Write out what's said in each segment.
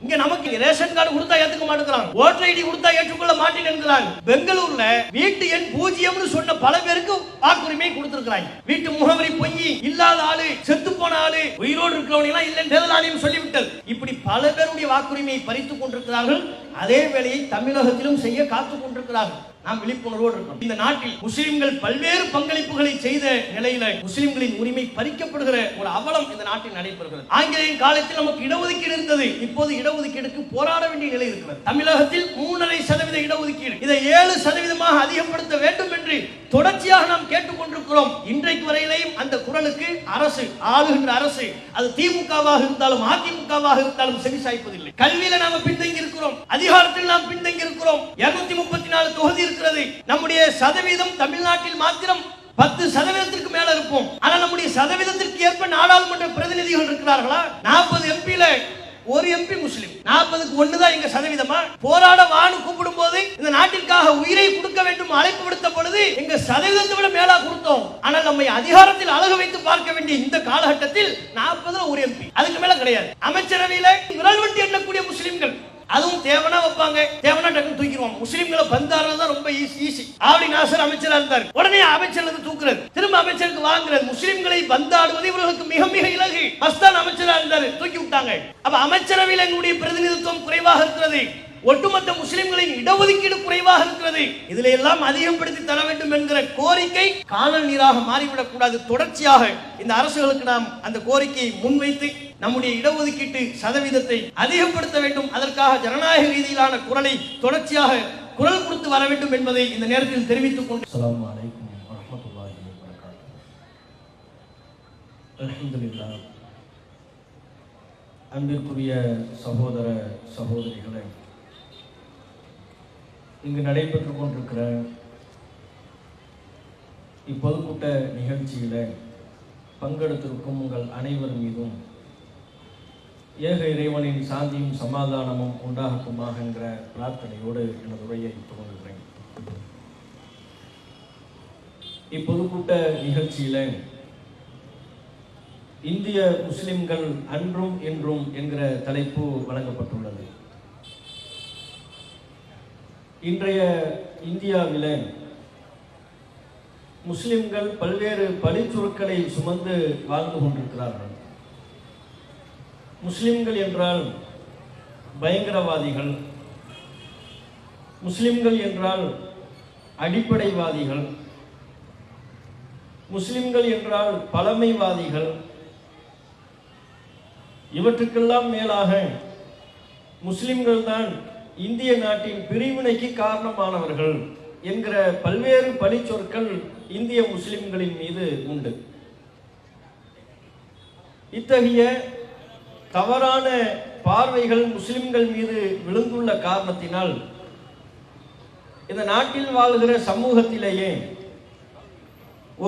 இங்க நமக்கு ration card கொடுத்தா ஏத்துக்க மாட்டேங்கிறாங்க, ஓட்டர் ஐடி கொடுத்தா ஏற்றுக்கொள்ள மாட்டேன் என்கிறாங்க. பெங்களூர்ல வீட்டு எண் 0 சொன்ன பல பேருக்கு வாக்குரிமை கொடுத்திருக்கிறாங்க. வீட்டு முகவரி பொய், இல்லாத ஆளு, செத்து போன ஆளு, உயிரோடு இருக்கிறவங்க எல்லாம் இல்லைன்னு தேர்தல் ஆணையம் சொல்லிவிட்டது. இப்படி பல பேருடைய வாக்குரிமையை பறித்துக் கொண்டிருக்கிறார்கள். அதே வேளையை தமிழகத்திலும் செய்ய காத்துக் கொண்டிருக்கிறார்கள். நாம் விழிப்புணர்வோடு இருக்கோம். இந்த நாட்டில் முஸ்லிம்கள் பல்வேறு பங்களிப்புகளை செய்த நிலையில முஸ்லிம்களின் உரிமை பறிக்கப்படுகிற ஒரு அவலம் இந்த நாட்டில் நடைபெறுகிறது. ஆங்கிலேயர் காலத்தில் நமக்கு இடஒதுக்கீடு இருந்தது, இப்போது இடஒதுக்கீடுக்கு போராட வேண்டிய நிலை இருக்கிறது. தமிழகத்தில் 3.5% இடஒதுக்கீடு, இதை 7% அதிகப்படுத்த வேண்டும் என்று தொடர்ச்சியாக நாம் கேட்டுக்கொண்டிருக்கிறோம். இன்றைக்கு வரையிலேயும் அந்த குரலுக்கு அரசு, ஆளுகின்ற அரசு, அது திமுகவாக இருந்தாலும் அதிமுகவாக இருந்தாலும் செவி சாய்ப்பதில்லை. கல்வியில நாம பின்தங்கி இருக்கிறோம், அதிகாரத்தில் நாம் பின்தங்கி இருக்கிறோம். 234 தொகுதி இருக்கிறது. நம்முடைய சதவீதம் தமிழ்நாட்டில் மாத்திரம் 10% மேல இருப்போம். ஆனால் நம்முடைய சதவீதத்திற்கு ஏற்ப நாடாளுமன்ற பிரதிநிதிகள் இருக்கிறார்களா? 40 எம்பில ஒரு எம்பி முஸ்லிம், 40க்கு 1 தான் எங்க சதவீதமா? போராட வான்னு கூப்பிடும் போது இந்த நாட்டிற்காக உயிரை கொடுக்க வேண்டும் அழைப்பு விடுத்த பொழுது எங்க சதவீதத்தை விட மேலா கொடுத்தோம். ஆனால் நம்மை அதிகாரத்தில் அழகு வைத்து பார்க்க வேண்டிய இந்த காலகட்டத்தில் 40ல ஒரு எம்பி, அதுக்கு மேல கிடையாது. அமைச்சரவையில விரல் விட்டு எண்ணக்கூடிய முஸ்லிம்கள், அதுவும் தேவனா வைப்பாங்க, தேவனா டக்குன்னு தூக்கிடுவாங்க. முஸ்லிம்களை பந்தாடுறது தான் ரொம்ப ஈஸி. ஆவடி நாசர் அமைச்சரா இருந்தார், உடனே அமைச்சர்ல இருந்து தூக்குறது, திரும்ப அமைச்சருக்கு வாங்குறது. முஸ்லிம்களை பந்தாடுவது இவர்களுக்கு மிக மிக இலகு. மஸ்தான் அமைச்சரா இருந்தார், தூக்கி விட்டாங்க. அப்ப அமைச்சரவையில் எங்களுடைய பிரதிநிதித்துவம் குறைவாக இருக்கிறது, ஒட்டுமொத்த முஸ்லிம்களின் இடஒதுக்கீடு குறைவாக இருக்கிறது. இதுல எல்லாம் அதிகப்படுத்தி தர வேண்டும் என்கிற கோரிக்கை காணல் நீராக மாறிவிடக் கூடாது. தொடர்ச்சியாக இந்த அரசுகளுக்கு நாம் அந்த கோரிக்கையை முன்வைத்து நம்முடைய இடஒதுக்கீட்டு சதவீதத்தை அதிகப்படுத்த வேண்டும். அதற்காக ஜனநாயக ரீதியிலான குரலை தொடர்ச்சியாக குரல் கொடுத்து வர வேண்டும் என்பதை இந்த நேரத்தில் தெரிவித்துக் கொண்டு அஸ்ஸலாமு அலைக்கும் வரஹ்மத்துல்லாஹி வபரகாத்துஹு. அல்ஹம்துலில்லாஹ். அன்பிற்குரிய சகோதர சகோதரிகளே, இங்கு நடைபெற்றுக் கொண்டிருக்கிற இப்பொதுக்கூட்ட நிகழ்ச்சியில பங்கெடுத்திருக்கும் உங்கள் அனைவர் மீதும் ஏக இறைவனின் சாந்தியும் சமாதானமும் உண்டாகட்டுமாக என்கிற பிரார்த்தனையோடு எனது உரையை துவங்குகிறேன். இப்பொதுக்கூட்ட நிகழ்ச்சியில இந்திய முஸ்லிம்கள் அன்றும் என்றும் என்கிற தலைப்பு வழங்கப்பட்டுள்ளது. இன்றைய இந்தியாவில முஸ்லிம்கள் பல்வேறு பழிச்சுருக்களை சுமந்து வாழ்ந்து கொண்டிருக்கிறார்கள். முஸ்லிம்கள் என்றால் பயங்கரவாதிகள், முஸ்லிம்கள் என்றால் அடிப்படைவாதிகள், முஸ்லிம்கள் என்றால் பழமைவாதிகள், இவற்றுக்கெல்லாம் மேலாக முஸ்லிம்கள் தான் இந்திய நாட்டின் பிரிவினைக்கு காரணமானவர்கள் என்கிற பல்வேறு பழிச்சொற்கள் இந்திய முஸ்லிம்களின் மீது உண்டு. இத்தகைய தவறான பார்வைகள் முஸ்லிம்கள் மீது விழுந்துள்ள காரணத்தினால் இந்த நாட்டில் வாழ்கிற சமூகத்திலேயே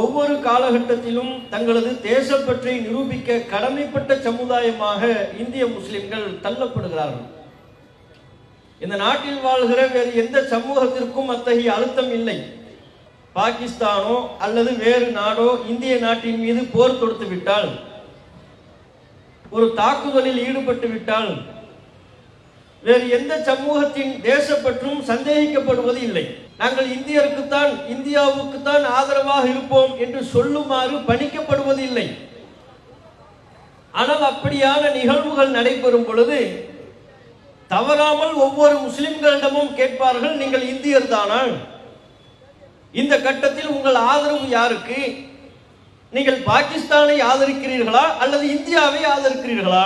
ஒவ்வொரு காலகட்டத்திலும் தங்களது தேசப்பற்றை நிரூபிக்க கடமைப்பட்ட சமுதாயமாக இந்திய முஸ்லிம்கள் தள்ளப்படுகிறார்கள். இந்த நாட்டில் வாழ்கிற வேறு எந்த சமூகத்திற்கும் அத்தகைய அழுத்தம் இல்லை. பாகிஸ்தானோ அல்லது வேறு நாடோ இந்திய நாட்டின் மீது போர் தொடுத்து விட்டால், ஒரு தாக்குதலில் ஈடுபட்டு விட்டால் வேறு எந்த சமூகத்தின் தேசப்பற்றும் சந்தேகிக்கப்படுவது இல்லை. நாங்கள் இந்தியருக்குத்தான், இந்தியாவுக்குத்தான் ஆதரவாக இருப்போம் என்று சொல்லுமாறு பணிக்கப்படுவது இல்லை. ஆனால் அப்படியான நிகழ்வுகள் நடைபெறும் பொழுது தவறாமல் ஒவ்வொரு முஸ்லிம்களிடமும் கேட்பார்கள், நீங்கள் இந்தியர் தானா? இந்த கட்டத்தில் உங்கள் ஆதரவு யாருக்கு? நீங்கள் பாகிஸ்தானை ஆதரிக்கிறீர்களா அல்லது இந்தியாவை ஆதரிக்கிறீர்களா?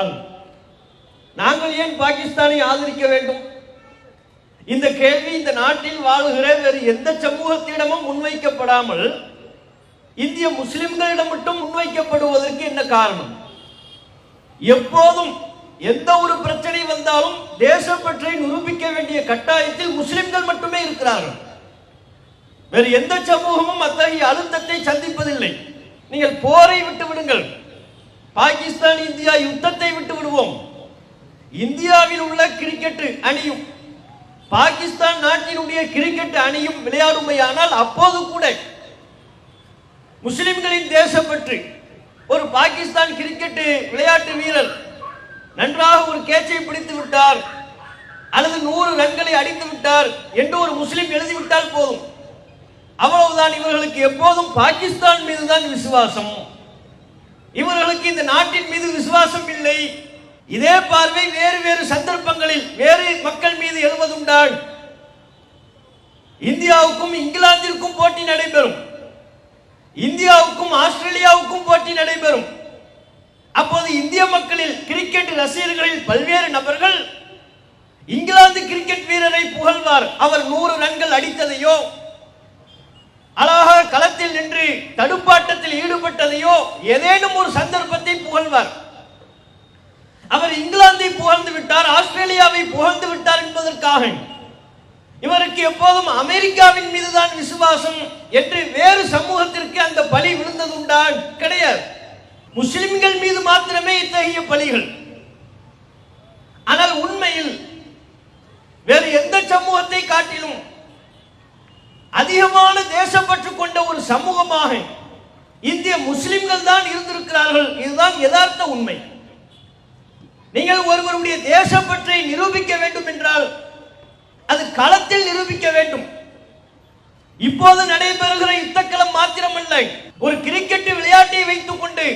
நாங்கள் ஏன் பாகிஸ்தானை ஆதரிக்க வேண்டும்? இந்த கேள்வி இந்த நாட்டில் வாழுகிற வேறு எந்த சமூகத்திடமும் முன்வைக்கப்படாமல் இந்திய முஸ்லிம்களிடம் மட்டும் முன்வைக்கப்படுவதற்கு என்ன காரணம்? எப்போதும் எந்த ஒரு பிரச்சனை வந்தாலும் தேசப்பற்றை நிரூபிக்க வேண்டிய கட்டாயத்தில் முஸ்லிம்கள் மட்டுமே இருக்கிறார்கள். வேறு எந்த சமூகமும் அத்தகைய அழுத்தத்தை சந்திப்பதில்லை. நீங்கள் போரை விட்டு விடுங்கள், பாகிஸ்தான் இந்தியா யுத்தத்தை விட்டு விடுவோம், இந்தியாவில் உள்ள கிரிக்கெட் அணியும் பாகிஸ்தான் நாட்டினுடைய கிரிக்கெட் அணியும் விளையாடுமையானால் அப்போது கூட முஸ்லிம்களின் தேசப்பற்று, ஒரு பாகிஸ்தான் கிரிக்கெட் விளையாட்டு வீரர் நன்றாக ஒரு கேட்சை பிடித்து விட்டார் அல்லது 100 ரன்களை அடித்து விட்டார் என்று ஒரு முஸ்லிம் எழுதிவிட்டால் போதும், அவ்வளவுதான். இவர்களுக்கு எப்போதும் பாகிஸ்தான் மீதுதான் விசுவாசம், இவர்களுக்கு இந்த நாட்டின் மீது விசுவாசம் இல்லை. இதே பார்வை வேறு வேறு சந்தர்ப்பங்களில் வேறு மக்கள் மீது எழுவதுண்டால். இந்தியாவுக்கும் இங்கிலாந்திற்கும் போட்டி நடைபெறும், இந்தியாவுக்கும் ஆஸ்திரேலியாவுக்கும் போட்டி நடைபெறும். அப்போது இந்திய மக்களில் கிரிக்கெட் ரசிகர்களில் பல்வேறு நபர்கள் இங்கிலாந்து கிரிக்கெட் வீரரை புகழ்வார். அவர் 100 ரன்கள் அடித்ததையோ அழகாக களத்தில் நின்று தடுப்பாட்டத்தில் ஈடுபட்டதையோ ஏதேனும் ஒரு சந்தர்ப்பத்தை புகழ்வார். அவர் இங்கிலாந்தை புகழ்ந்து விட்டார், ஆஸ்திரேலியாவை புகழ்ந்து விட்டார் என்பதற்காக இவருக்கு எப்போதும் அமெரிக்காவின் மீதுதான் விசுவாசம் என்று வேறு சமூகத்திற்கு அந்த பலி விழுந்ததுண்டா? கிடையாது. முஸ்லிம்கள் மீது மாத்திரமே இத்தகைய பலிகள். ஆனால் உண்மையில் வேறு எந்த சமூகத்தை காட்டிலும் அதிகமான தேசப்பற்று கொண்ட ஒரு சமூகமாக இந்திய முஸ்லிம்கள் தான் இருந்திருக்கிறார்கள். இதுதான் யதார்த்த உண்மை. நீங்கள் ஒருவருடைய தேசப்பற்றை நிரூபிக்க வேண்டும் என்றால் அது களத்தில் நிரூபிக்க வேண்டும். இப்போது நடைபெறுகிற யுத்தக்களம் மாத்திரமல்ல, ஒரு கிரிக்கெட் விளையாட்டை வைத்துக் கொண்டு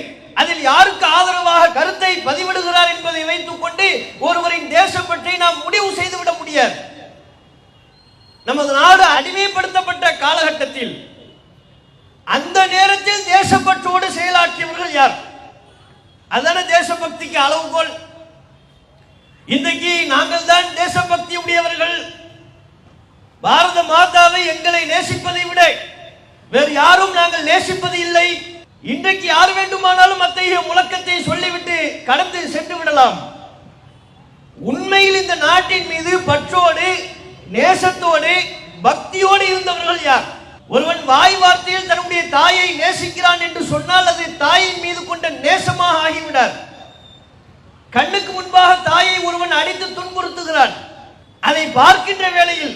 அதில் யாருக்கு ஆதரவாக கருத்தை பதிவிடுகிறார் என்பதை வைத்துக் கொண்டு ஒருவரின் தேசப்பற்றை நாம் முடிவு செய்துவிட முடியாது. நமது நாடு அடிமைப்படுத்தப்பட்ட காலகட்டத்தில் அந்த நேரத்தில் தேசப்பற்றோடு செயலாற்றியவர்கள் யார்? அதான தேசபக்திக்கு அளவுகோல். இன்றைக்கு நாங்கள் தான் தேசபக்தி உடையவர்கள், பாரத மாதாவை எங்களை நேசிப்பதை விட வேறு யாரும் நாங்கள் நேசிப்பது இல்லை. இன்றைக்கு யார் வேண்டுமானாலும் அத்தகைய முழக்கத்தை சொல்லிவிட்டு கடந்து சென்று விடலாம். உண்மையில் இந்த நாட்டின் மீது பற்றோடு நேசத்தோடு பக்தியோடு இருந்தவர்கள் யார்? ஒருவன் வாய் வார்த்தையில் தன்னுடைய தாயை நேசிக்கிறான் என்று சொன்னால் அது தாயின் மீது கொண்ட நேசமாக ஆகிவிடார். கண்ணுக்கு முன்பாக தாயை ஒருவன் அடித்து துன்புறுத்துகிறான், அதை பார்க்கின்ற வேளையில்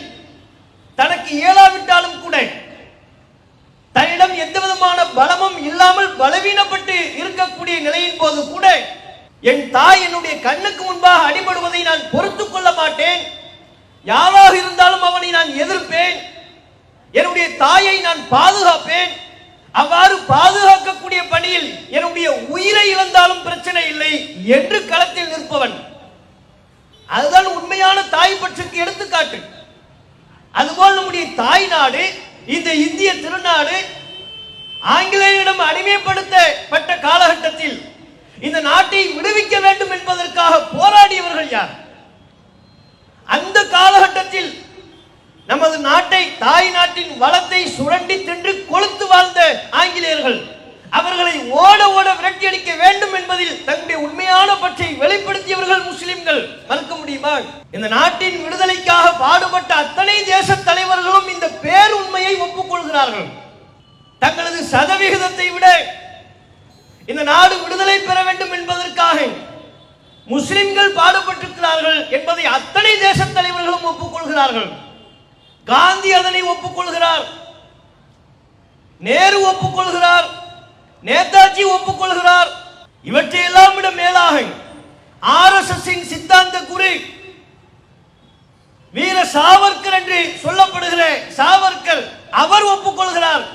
தனக்கு இயலாவிட்டாலும் கூட தன்னிடம் எந்த விதமான பலமும் இல்லாமல் பலவீனப்பட்டு இருக்கக்கூடிய நிலையின் போது கூட என் தாய் என்னுடைய கண்ணுக்கு முன்பாக அடிபடுவதை நான் பொறுத்துக் கொள்ள மாட்டேன், யாராக இருந்தாலும் அவனை நான் எதிர்ப்பேன், என்னுடைய தாயை நான் பாதுகாப்பேன். அவ்வாறு பாதுகாக்கக்கூடிய பணியில் என்னுடைய உயிரை இழந்தாலும் பிரச்சனை இல்லை என்று களத்தில் நிற்பவன், அதுதான் உண்மையான தாய் பற்றுக்கு எடுத்துக்காட்டு. அதுபோல் நம்முடைய தாய் நாடு இந்த இந்திய திருநாடு ஆங்கிலேயரிடம் அடிமைப்படுத்தப்பட்ட காலகட்டத்தில் இந்த நாட்டை விடுவிக்க வேண்டும் என்பதற்காக போராடியவர்கள் யார்? அந்த காலகட்டத்தில் நமது நாட்டை, தாய் நாட்டின் வளத்தை சுரண்டி தின்று கொளுத்து வாழ்ந்த ஆங்கிலேயர்கள் அவர்களை ஓட ஓட விரட்டி அடிக்க வேண்டும் என்பதில் தங்களுடைய உண்மையான பற்றை வெளிப்படுத்தியவர்கள் முஸ்லிம்கள். மறுக்க முடியுமா? இந்த நாட்டின் விடுதலைக்காக பாடுபட்ட அத்தனை தேச தலைவர்களும் இந்த பேருண்மையை ஒப்புக்கொள்கிறார்கள். தங்களது சதவிகிதத்தை விட இந்த நாடு விடுதலை பெற வேண்டும் என்பதற்காக முஸ்லிம்கள் பாடுபட்டிருக்கிறார்கள் என்பதை அத்தனை தேச தலைவர்களும் ஒப்புக்கொள்கிறார்கள். காந்தி அதனை ஒப்புக்கொள்கிறார், நேரு ஒப்புக்கொள்கிறார், நேதாஜி ஒப்புக்கொள்கிறார். இவற்றையெல்லாம் விட மேலாக RSS சித்தாந்த குரு வீர சாவர்கர் என்று சொல்லப்படுகிற சாவர்கர் அவர் ஒப்புக்கொள்கிறார்.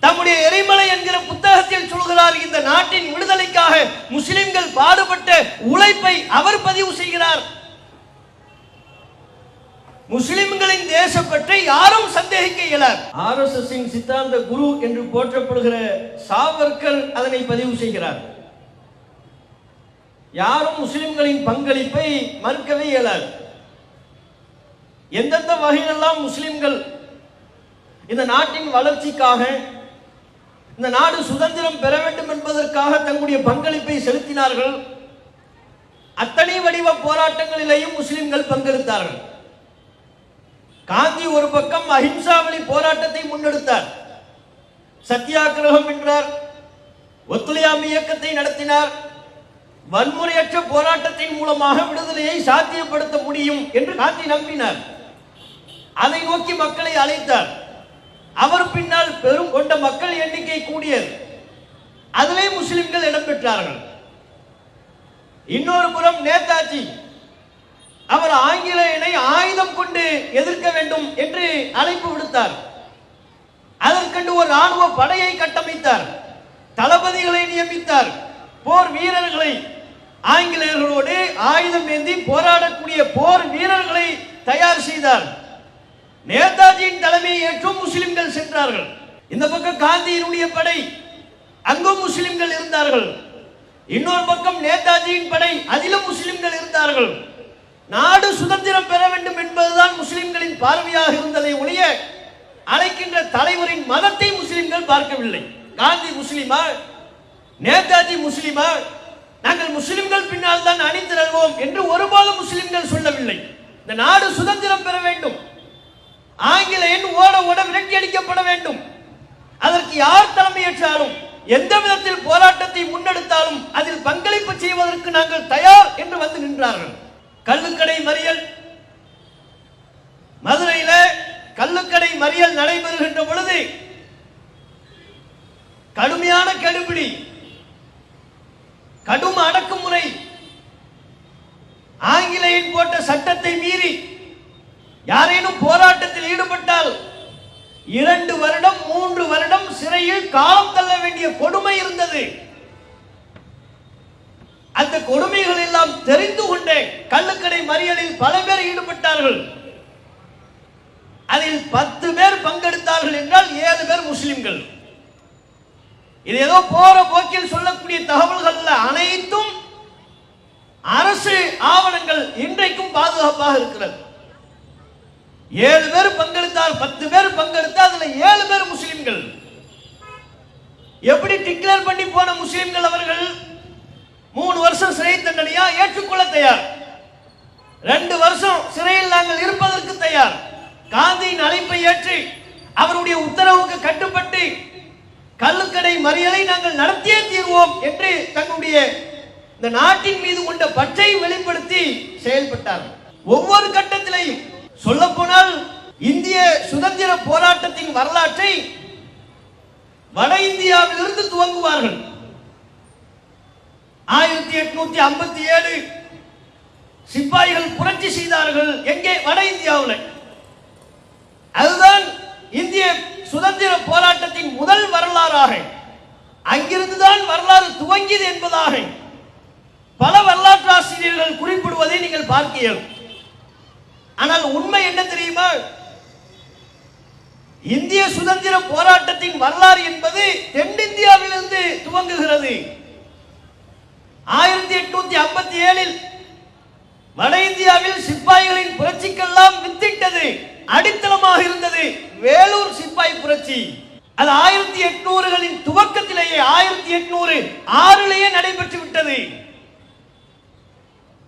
தம்முடைய எரிமலை என்கிற புத்தகத்தில் சொல்கிறார், இந்த நாட்டின் விடுதலைக்காக முஸ்லிம்கள் பாடுபட்ட உழைப்பை அவர் பதிவு செய்கிறார். முஸ்லிம்களின் தேசப்பற்றை யாரும் சந்தேகிக்க இயலாது. RSS சித்தாந்த குரு என்று போற்றப்படுகிற சாவர்கர் அதனை பதிவு செய்கிறார். யாரும் முஸ்லிம்களின் பங்களிப்பை மறுக்கவே இயலாது. எந்தெந்த வகையிலெல்லாம் முஸ்லிம்கள் இந்த நாட்டின் வளர்ச்சிக்காக, இந்த நாடு சுதந்திரம் பெற வேண்டும் என்பதற்காக தங்களுடைய பங்களிப்பை செலுத்தினார்கள், அத்தனை வடிவ போராட்டங்களிலேயும் முஸ்லிம்கள் பங்கெடுத்தார்கள். காந்தி ஒரு பக்கம் அஹிம்சா வழி போராட்டத்தை முன்னெடுத்தார், சத்தியாகிரகம் என்றார், ஒத்துழையாமை இயக்கத்தை நடத்தினார், வன்முறையற்ற போராட்டத்தின் மூலமாக விடுதலையை சாத்தியப்படுத்த முடியும் என்று காந்தி நம்பினார். அதை நோக்கி மக்களை அழைத்தார். அவர் பின்னால் பெரும் கொண்ட மக்கள் எண்ணிக்கை கூடியது, அதிலே முஸ்லிம்கள் இடம்பெற்றார்கள். இன்னொரு புறம் நேதாஜி அவர் ஆங்கிலேயனை ஆயுதம் கொண்டு எதிர்க்க வேண்டும் என்று அழைப்பு விடுத்தார். அதற்கென்று ஒரு ராணுவ படையை கட்டமைத்தார், தளபதிகளை நியமித்தார், போர் வீரர்களை, ஆங்கிலேயர்களோடு ஆயுதம் ஏந்தி போராடக்கூடிய போர் வீரர்களை தயார் செய்தார். நேதாஜியின் தலைமையை ஏற்றும் முஸ்லிம்கள் சென்றார்கள். இந்த பக்கம் காந்தியினுடைய படை, அங்கும் முஸ்லிம்கள் இருந்தார்கள். இன்னொரு பக்கம் நேதாஜியின் படை, அதிலும் முஸ்லிம்கள் இருந்தார்கள். நாடு சுதந்திரம் பெற வேண்டும் என்பதுதான் முஸ்லிம்களின் பார்வையாக இருந்ததை ஒழிய அழைக்கின்ற தலைவரின் மதத்தை முஸ்லிம்கள் பார்க்கவில்லை. காந்தி முஸ்லிமா, நேதாஜி முஸ்லிமா, நாங்கள் முஸ்லிம்கள் பின்னால் தான் அணிந்திருவோம் என்று ஒருபோதும் முஸ்லிம்கள் சொல்லவில்லை. இந்த நாடு சுதந்திரம் பெற வேண்டும், ஆங்கிலேயன் ஓட ஓட விரட்டி அடிக்கப்பட வேண்டும், அதற்கு யார் தலைமையேற்றாலும் எந்த விதத்தில் போராட்டத்தை முன்னெடுத்தாலும் அதில் பங்களிப்பு செய்வதற்கு நாங்கள் தயார் என்று வந்து நின்றார்கள். கள்ளுக்கடை மறியல், மதுரையில கள்ளுக்கடை மறியல் நடைபெறுகின்ற பொழுது கடுமையான கெடுபிடி, கடும் அடக்குமுறை, ஆங்கிலேயன் போட்ட சட்டத்தை மீறி யாரேனும் போராட்டத்தில் ஈடுபட்டால் 2 வருடம் 3 வருடம் சிறையில் காலம் தள்ள வேண்டிய கொடுமை இருந்தது. அந்த கொடுமைகள் எல்லாம் தெரிந்து கொண்டே கள்ளுக்கடை மறியலில் பல பேர் ஈடுபட்டார்கள். அதில் 10 பேர் பங்கெடுத்தார்கள் என்றால் 7 பேர் முஸ்லிம்கள். இது ஏதோ போற போக்கில் சொல்லக்கூடிய தகவல்கள் அனைத்தும் அரசு ஆவணங்கள் இன்றைக்கும் பாதுகாப்பாக இருக்கிறது. 7 பேர் பங்கெடுத்தால் 10 பேர் பங்கெடுத்தால் அதுல 7 பேர் முஸ்லிம்கள். எப்படி டிக்ளேர் பண்ணி போன முஸ்லிம்கள் அவர்கள் 3 வருஷம் சிறை தண்டனையா ஏற்றுக்கொள்ள தயார், 2 வருஷம் சிறையில் நாங்கள் இருப்பதற்கு தயார், காந்தியின் அழைப்பை ஏற்று அவருடைய உத்தரவுக்கு கட்டுப்பட்டு கள்ளுக்கடை மறியலை நாங்கள் நடத்தியே தீர்வோம் என்று தங்களுடைய இந்த நாட்டின் மீது கொண்ட பற்றை வெளிப்படுத்தி செயல்பட்டார்கள். ஒவ்வொரு கட்டத்திலையும் சொல்ல போனால் இந்திய சுதந்திர போராட்டத்தின் வரலாற்றை வட இந்தியாவிலிருந்து துவங்குவார்கள். 1857 சிப்பாய்கள் புரட்சி செய்தார்கள். எங்கே? வட இந்தியாவில். அதுதான் இந்திய சுதந்திர போராட்டத்தின் முதல் வரலாறாக, அங்கிருந்துதான் வரலாறு துவங்கியது என்பதாக பல வரலாற்று ஆசிரியர்கள் குறிப்பிடுவதை நீங்கள் பார்க்க இயலும். ஆனால் உண்மை என்ன தெரியுமா? இந்திய சுதந்திர போராட்டத்தின் வரலாறு என்பது தென்னிந்தியாவிலிருந்து துவங்குகிறது. 1857 வட இந்தியாவில் சிப்பாய்களின் புரட்சிக்கெல்லாம் வித்திட்டது, அடித்தளமாக இருந்தது வேலூர் சிப்பாய் புரட்சி. அது 1800களின் துவக்கத்திலேயே 1806 நடைபெற்று விட்டது.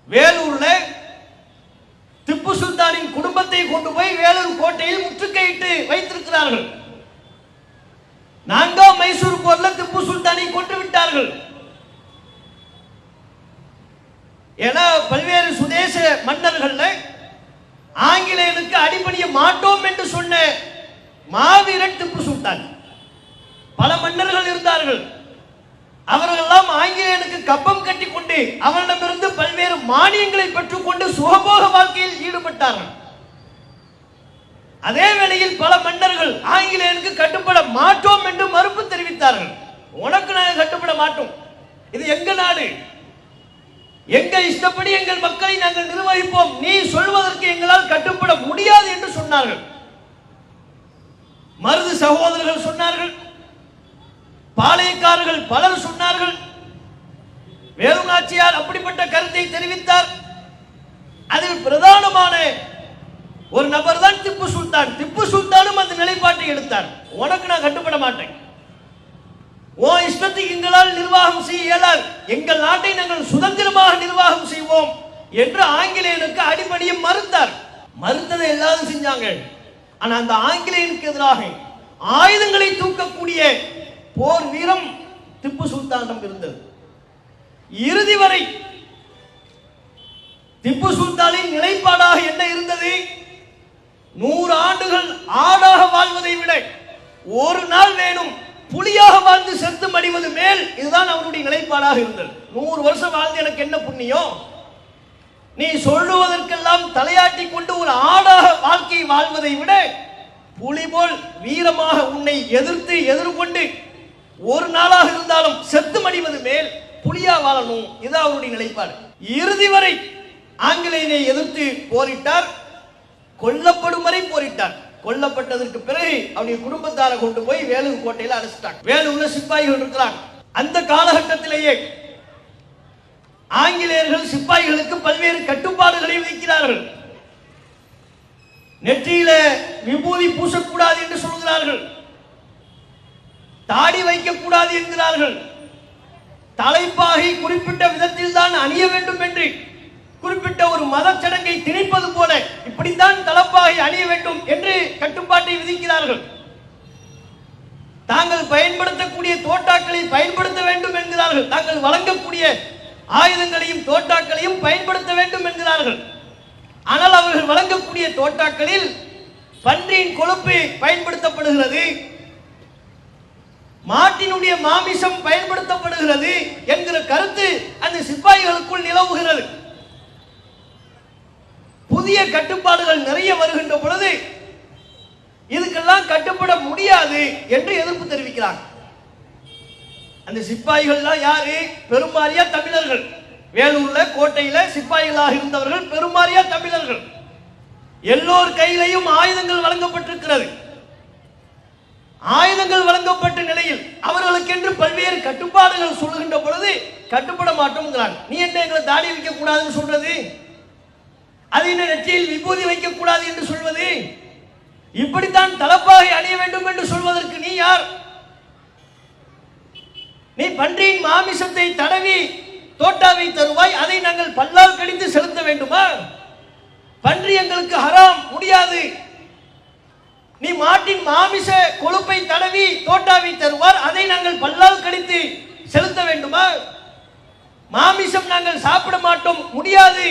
வேலூர்ல திப்பு சுல்தானின் குடும்பத்தை கொண்டு போய் வேலூர் கோட்டையில் முற்றுகையிட்டு வைத்திருக்கிறார்கள். 4ஆம் மைசூர் போர்ல திப்பு சுல்தானை கொன்று விட்டார்கள். ஏன்னா பல்வேறு சுதேச மன்னர்கள் ஆங்கிலேயனுக்கு அடிபணிய மாட்டோம் என்று சொன்ன மாவீரன் திப்பு சுல்தான். பல மன்னர்கள் இருந்தார்கள், அவர்களெல்லாம் ஆங்கிலேயனுக்கு கப்பம் கட்டி கொண்டு அவரிடமிருந்து பல்வேறு மானியங்களை பெற்றுக்கொண்டு சுகபோக வாழ்க்கையில் ஈடுபட்டார்கள். அதே வேளையில் பல மன்னர்கள் ஆங்கிலேயனுக்கு கட்டுப்பட மாட்டோம் என்று மறுப்பு தெரிவித்தார்கள். உனக்கு நாங்கள் கட்டுப்பட மாட்டோம், இது எங்க நாடு, எங்கள் இஷ்டப்படி எங்கள் மக்களை நாங்கள் நிர்வகிப்போம், நீ சொல்வதற்கு எங்களால் கட்டுப்பட முடியாது என்று சொன்னார்கள். மருது சகோதரர்கள் சொன்னார்கள், பாளையக்காரர்கள் பலர் சொன்னார்கள். வேலு நாச்சியார் அப்படிப்பட்ட கருத்தை தெரிவித்தார். அதில் பிரதானமான ஒரு நபர் தான் திப்பு சுல்தான். திப்பு சுல்தானும் அந்த நிலைப்பாட்டை எடுத்தார். உனக்கு நான் கட்டுப்பட மாட்டேன், உன் இஷ்டத்துக்கு எங்களால் நிர்வாகம் செய்ய இயலாது, எங்கள் நாட்டை நாங்கள் சுதந்திரமாக நிர்வாகம் செய்வோம் என்று ஆங்கிலேயனுக்கு அடிபணிய மறுத்தார். மறுத்ததை எல்லாரும் செஞ்சாங்க. ஆனா அந்த ஆங்கிலேயனுக்கு எதிராக ஆயுதங்களை தூக்கக்கூடிய போர் வீரம் திப்பு சுல்தானிடம் இருந்தது. இறுதி வரை திப்பு சுல்தானின் நிலைப்பாடாக என்ன இருந்தது? 100 ஆண்டுகள் ஆடாக வாழ்வதை விட ஒரு நாள் வேணும் புலியாக வாழ்ந்து செத்து மடிவது மேல். இதுதான் அவருடைய நிலைப்பாடாக இருந்தது. 100 வருஷம் வாழ்ந்து எனக்கு என்ன புண்ணியம்? நீ சொல்லுவதற்கெல்லாம் தலையாட்டி கொண்டு ஒரு ஆடாக வாழ்க்கை வாழ்வதை விட புலி போல் வீரமாக உன்னை எதிர்கொண்டு ஒரு நாளாக இருந்தாலும் செத்து மடிவது மேல் புலியா வாழணும். இதுதான் அவருடைய நிலைப்பாடு. இறுதி வரை ஆங்கிலேயனை எதிர்த்து போரிட்டார். கொல்லப்படும் வரை போரிட்டார். கொல்லப்பட்டதற்கு பிறகு அவருடைய குடும்பத்தாரை கொண்டு போய் வேலூர் கோட்டையில் அடைச்சிட்டாங்க. வேலூர்ல சிப்பாய்கள் இருக்கிறாங்க. அந்த காலகட்டத்திலேயே ஆங்கிலேயர்கள் சிப்பாய்களுக்கு பல்வேறு கட்டுப்பாடுகளை விதிக்கிறார்கள். நெற்றியில விபூதி பூசக்கூடாது என்று சொல்கிறார்கள். தாடி வைக்கக்கூடாது என்கிறார்கள். தலைப்பாகை குறிப்பிட்ட விதத்தில் தான் அணிய வேண்டும் என்று குறிப்பிட்ட ஒரு மத சடங்கை திணிப்பது போல இப்படித்தான் தலைப்பாகை அணிய வேண்டும் என்று கட்டுப்பாட்டை விதிக்கிறார்கள். தாங்கள் பயன்படுத்தக்கூடிய தோட்டாக்களை பயன்படுத்த வேண்டும் என்கிறார்கள். தாங்கள் வழங்கக்கூடிய ஆயுதங்களையும் தோட்டாக்களையும் பயன்படுத்த வேண்டும் என்கிறார்கள். ஆனால் அவர்கள் வழங்கக்கூடிய தோட்டாக்களில் பன்றியின் கொழுப்பு பயன்படுத்தப்படுகிறது, மாட்டினுடைய மாமிசம் பயன்படுத்தப்படுகிறது என்கிற கருத்து அந்த சிப்பாய்களுக்குள் நிலவுகிறது. புதிய கட்டுப்பாடுகள் நிறைய வருகின்ற பொழுது இதுக்கெல்லாம் கட்டுப்பட முடியாது என்று எதிர்ப்பு தெரிவிக்கிறார். அந்த சிப்பாய்கள்லாம் யாரு? பெரும்பாரியா தமிழர்கள். வேலூர்ல கோட்டையில சிப்பாய்களாக இருந்தவர்கள் பெரும்பாரியா தமிழர்கள். எல்லோர் கையிலையும் ஆயுதங்கள் வழங்கப்பட்டிருக்கிறது. ஆயுதங்கள் வழங்கப்பட்ட நிலையில் அவர்களுக்கென்று பல்வேறு கட்டுப்பாடுகள் சொல்லுகின்ற பொழுது கட்டுப்பட மாட்டோம். நீ என்ன எங்களை தாடி வைக்க கூடாதுன்னு சொல்றது? அது என்ன நெற்றியில் விபூதி வைக்க கூடாது என்று சொல்வது? இப்படித்தான் தலப்பாகை அணிய வேண்டும் என்று சொல்வதற்கு நீ யார்? நீ பன்றியின் மாமிசத்தை தடவி தோட்டாவை தருவாய், அதை நாங்கள் பல்லால் கடித்து செலுத்த வேண்டுமா? பன்றி எங்களுக்கு ஹராம், முடியாது. நீ மாட்டின் மாமிச கொழுப்பை தடவி தோட்டாவை தருவார், அதை நாங்கள் பல்லால் கடித்து செலுத்த வேண்டுமா? மாமிசம் நாங்கள் சாப்பிட மாட்டோம், முடியாது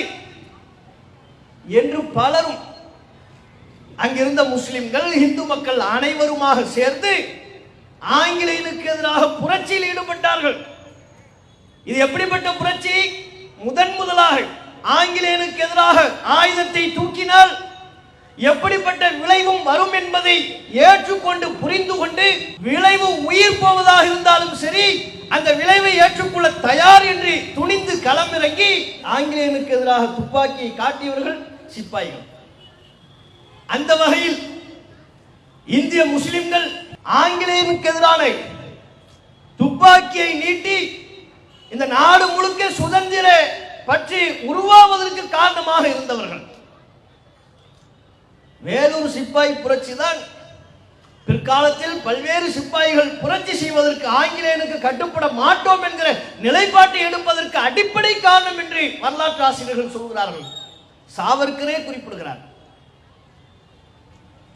என்று பலரும் அங்கிருந்த முஸ்லிம்கள் இந்து மக்கள் அனைவருமாக சேர்ந்து ஆங்கிலேயனுக்கு எதிராக புரட்சியில் ஈடுபட்டார்கள். இது எப்படிப்பட்ட புரட்சி? முதலாக ஆங்கிலேயனுக்கு எதிராக ஆயுதத்தை தூக்கினால் எப்படிப்பட்ட விளைவும் வரும் என்பதை ஏற்றுக்கொண்டு புரிந்து கொண்டு விளைவு உயிர் போவதாக இருந்தாலும் சரி அந்த விளைவை ஏற்றுக்கொள்ள தயார் என்று துணிந்து களமிறங்கி ஆங்கிலேயனுக்கு எதிராக துப்பாக்கியை காட்டியவர்கள் சிப்பாய்கள். அந்த வகையில் இந்திய முஸ்லிம்கள் ஆங்கிலேயனுக்கு எதிரான துப்பாக்கியை நீட்டி இந்த நாடு முழுக்க சுதந்திர பற்றி உருவாவதற்கு காரணமாக இருந்தவர்கள். வேலூர் சிப்பாய் புரட்சி தான் பிற்காலத்தில் பல்வேறு சிப்பாய்கள் புரட்சி செய்வதற்கு ஆங்கிலேயனுக்கு கட்டுப்பட மாட்டோம் என்கிற நிலைப்பாட்டை எடுப்பதற்கு அடிப்படை காரணம் என்று வரலாற்று ஆசிரியர்கள் சொல்கிறார்கள். சாவர்கரே குறிப்பிடுகிறார்.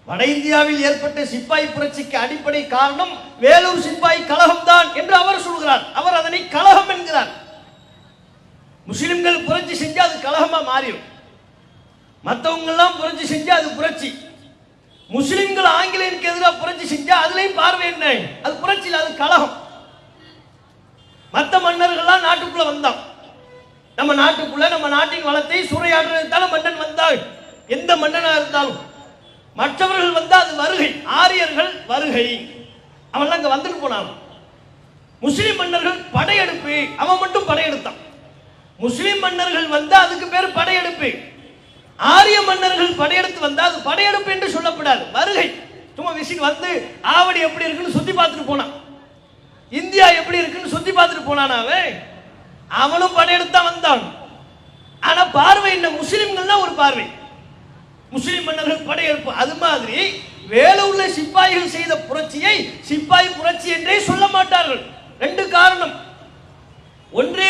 வட இந்தியாவில் ஏற்பட்ட சிப்பாய் புரட்சிக்கு அடிப்படை காரணம் வேலூர் சிப்பாய் கழகம் தான் என்று அவர் சொல்கிறார். அவர் அதனை கழகம் என்கிறார். முஸ்லிம்கள் புரட்சி செஞ்சா அது கழகமா மாறிடும். மற்றவங்க எல்லாம் புரட்சி செஞ்சா அது புரட்சி. முஸ்லிம்கள் ஆங்கிலேயனுக்கு எதிராக புரட்சி செஞ்சா அதுலயும் பார்வை என்ன? அது புரட்சி, அது கழகம். மற்ற மன்னர்கள்லாம் நாட்டுக்குள்ள வந்தான். நம்ம நாட்டுக்குள்ள நம்ம நாட்டின் வளத்தை சூறையாடுறதுதான மன்னன் வந்தாள். எந்த மன்னனா இருந்தாலும் மற்றவர்கள் வந்தா அது வருகை. ஆரியர்கள் வருகை, அவன் அங்க வந்துட்டு போனான். முஸ்லிம் மன்னர்கள் படையெடுப்பு, அவன் மட்டும் படையெடுத்தான். முஸ்லிம் மன்னர்கள் வந்தா அதுக்கு பேர் படையெடுப்பு. ஆரிய மன்னர்கள் படையெடுத்து வந்தா அது படையெடுப்பு என்று சொல்லப்படாது, வருகை. சும்மா விசிட் வந்து ஆவடி எப்படி இருக்குன்னு சுத்தி பார்த்துட்டு போனான், இந்தியா எப்படி இருக்குன்னு சுத்தி பார்த்துட்டு போனான். அவனும் படையெடுத்தா வந்தான். ஆனா பார்வை என்ன? முஸ்லிம்கள் தான் ஒரு பார்வை. முஸ்லிம் மன்னர்கள் படையெடுப்பு. அது மாதிரி வேலூர்ல சிப்பாய்கள் செய்த புரட்சியை சிப்பாய் புரட்சி என்றே சொல்ல மாட்டார்கள். ரெண்டு காரணம். ஒன்று,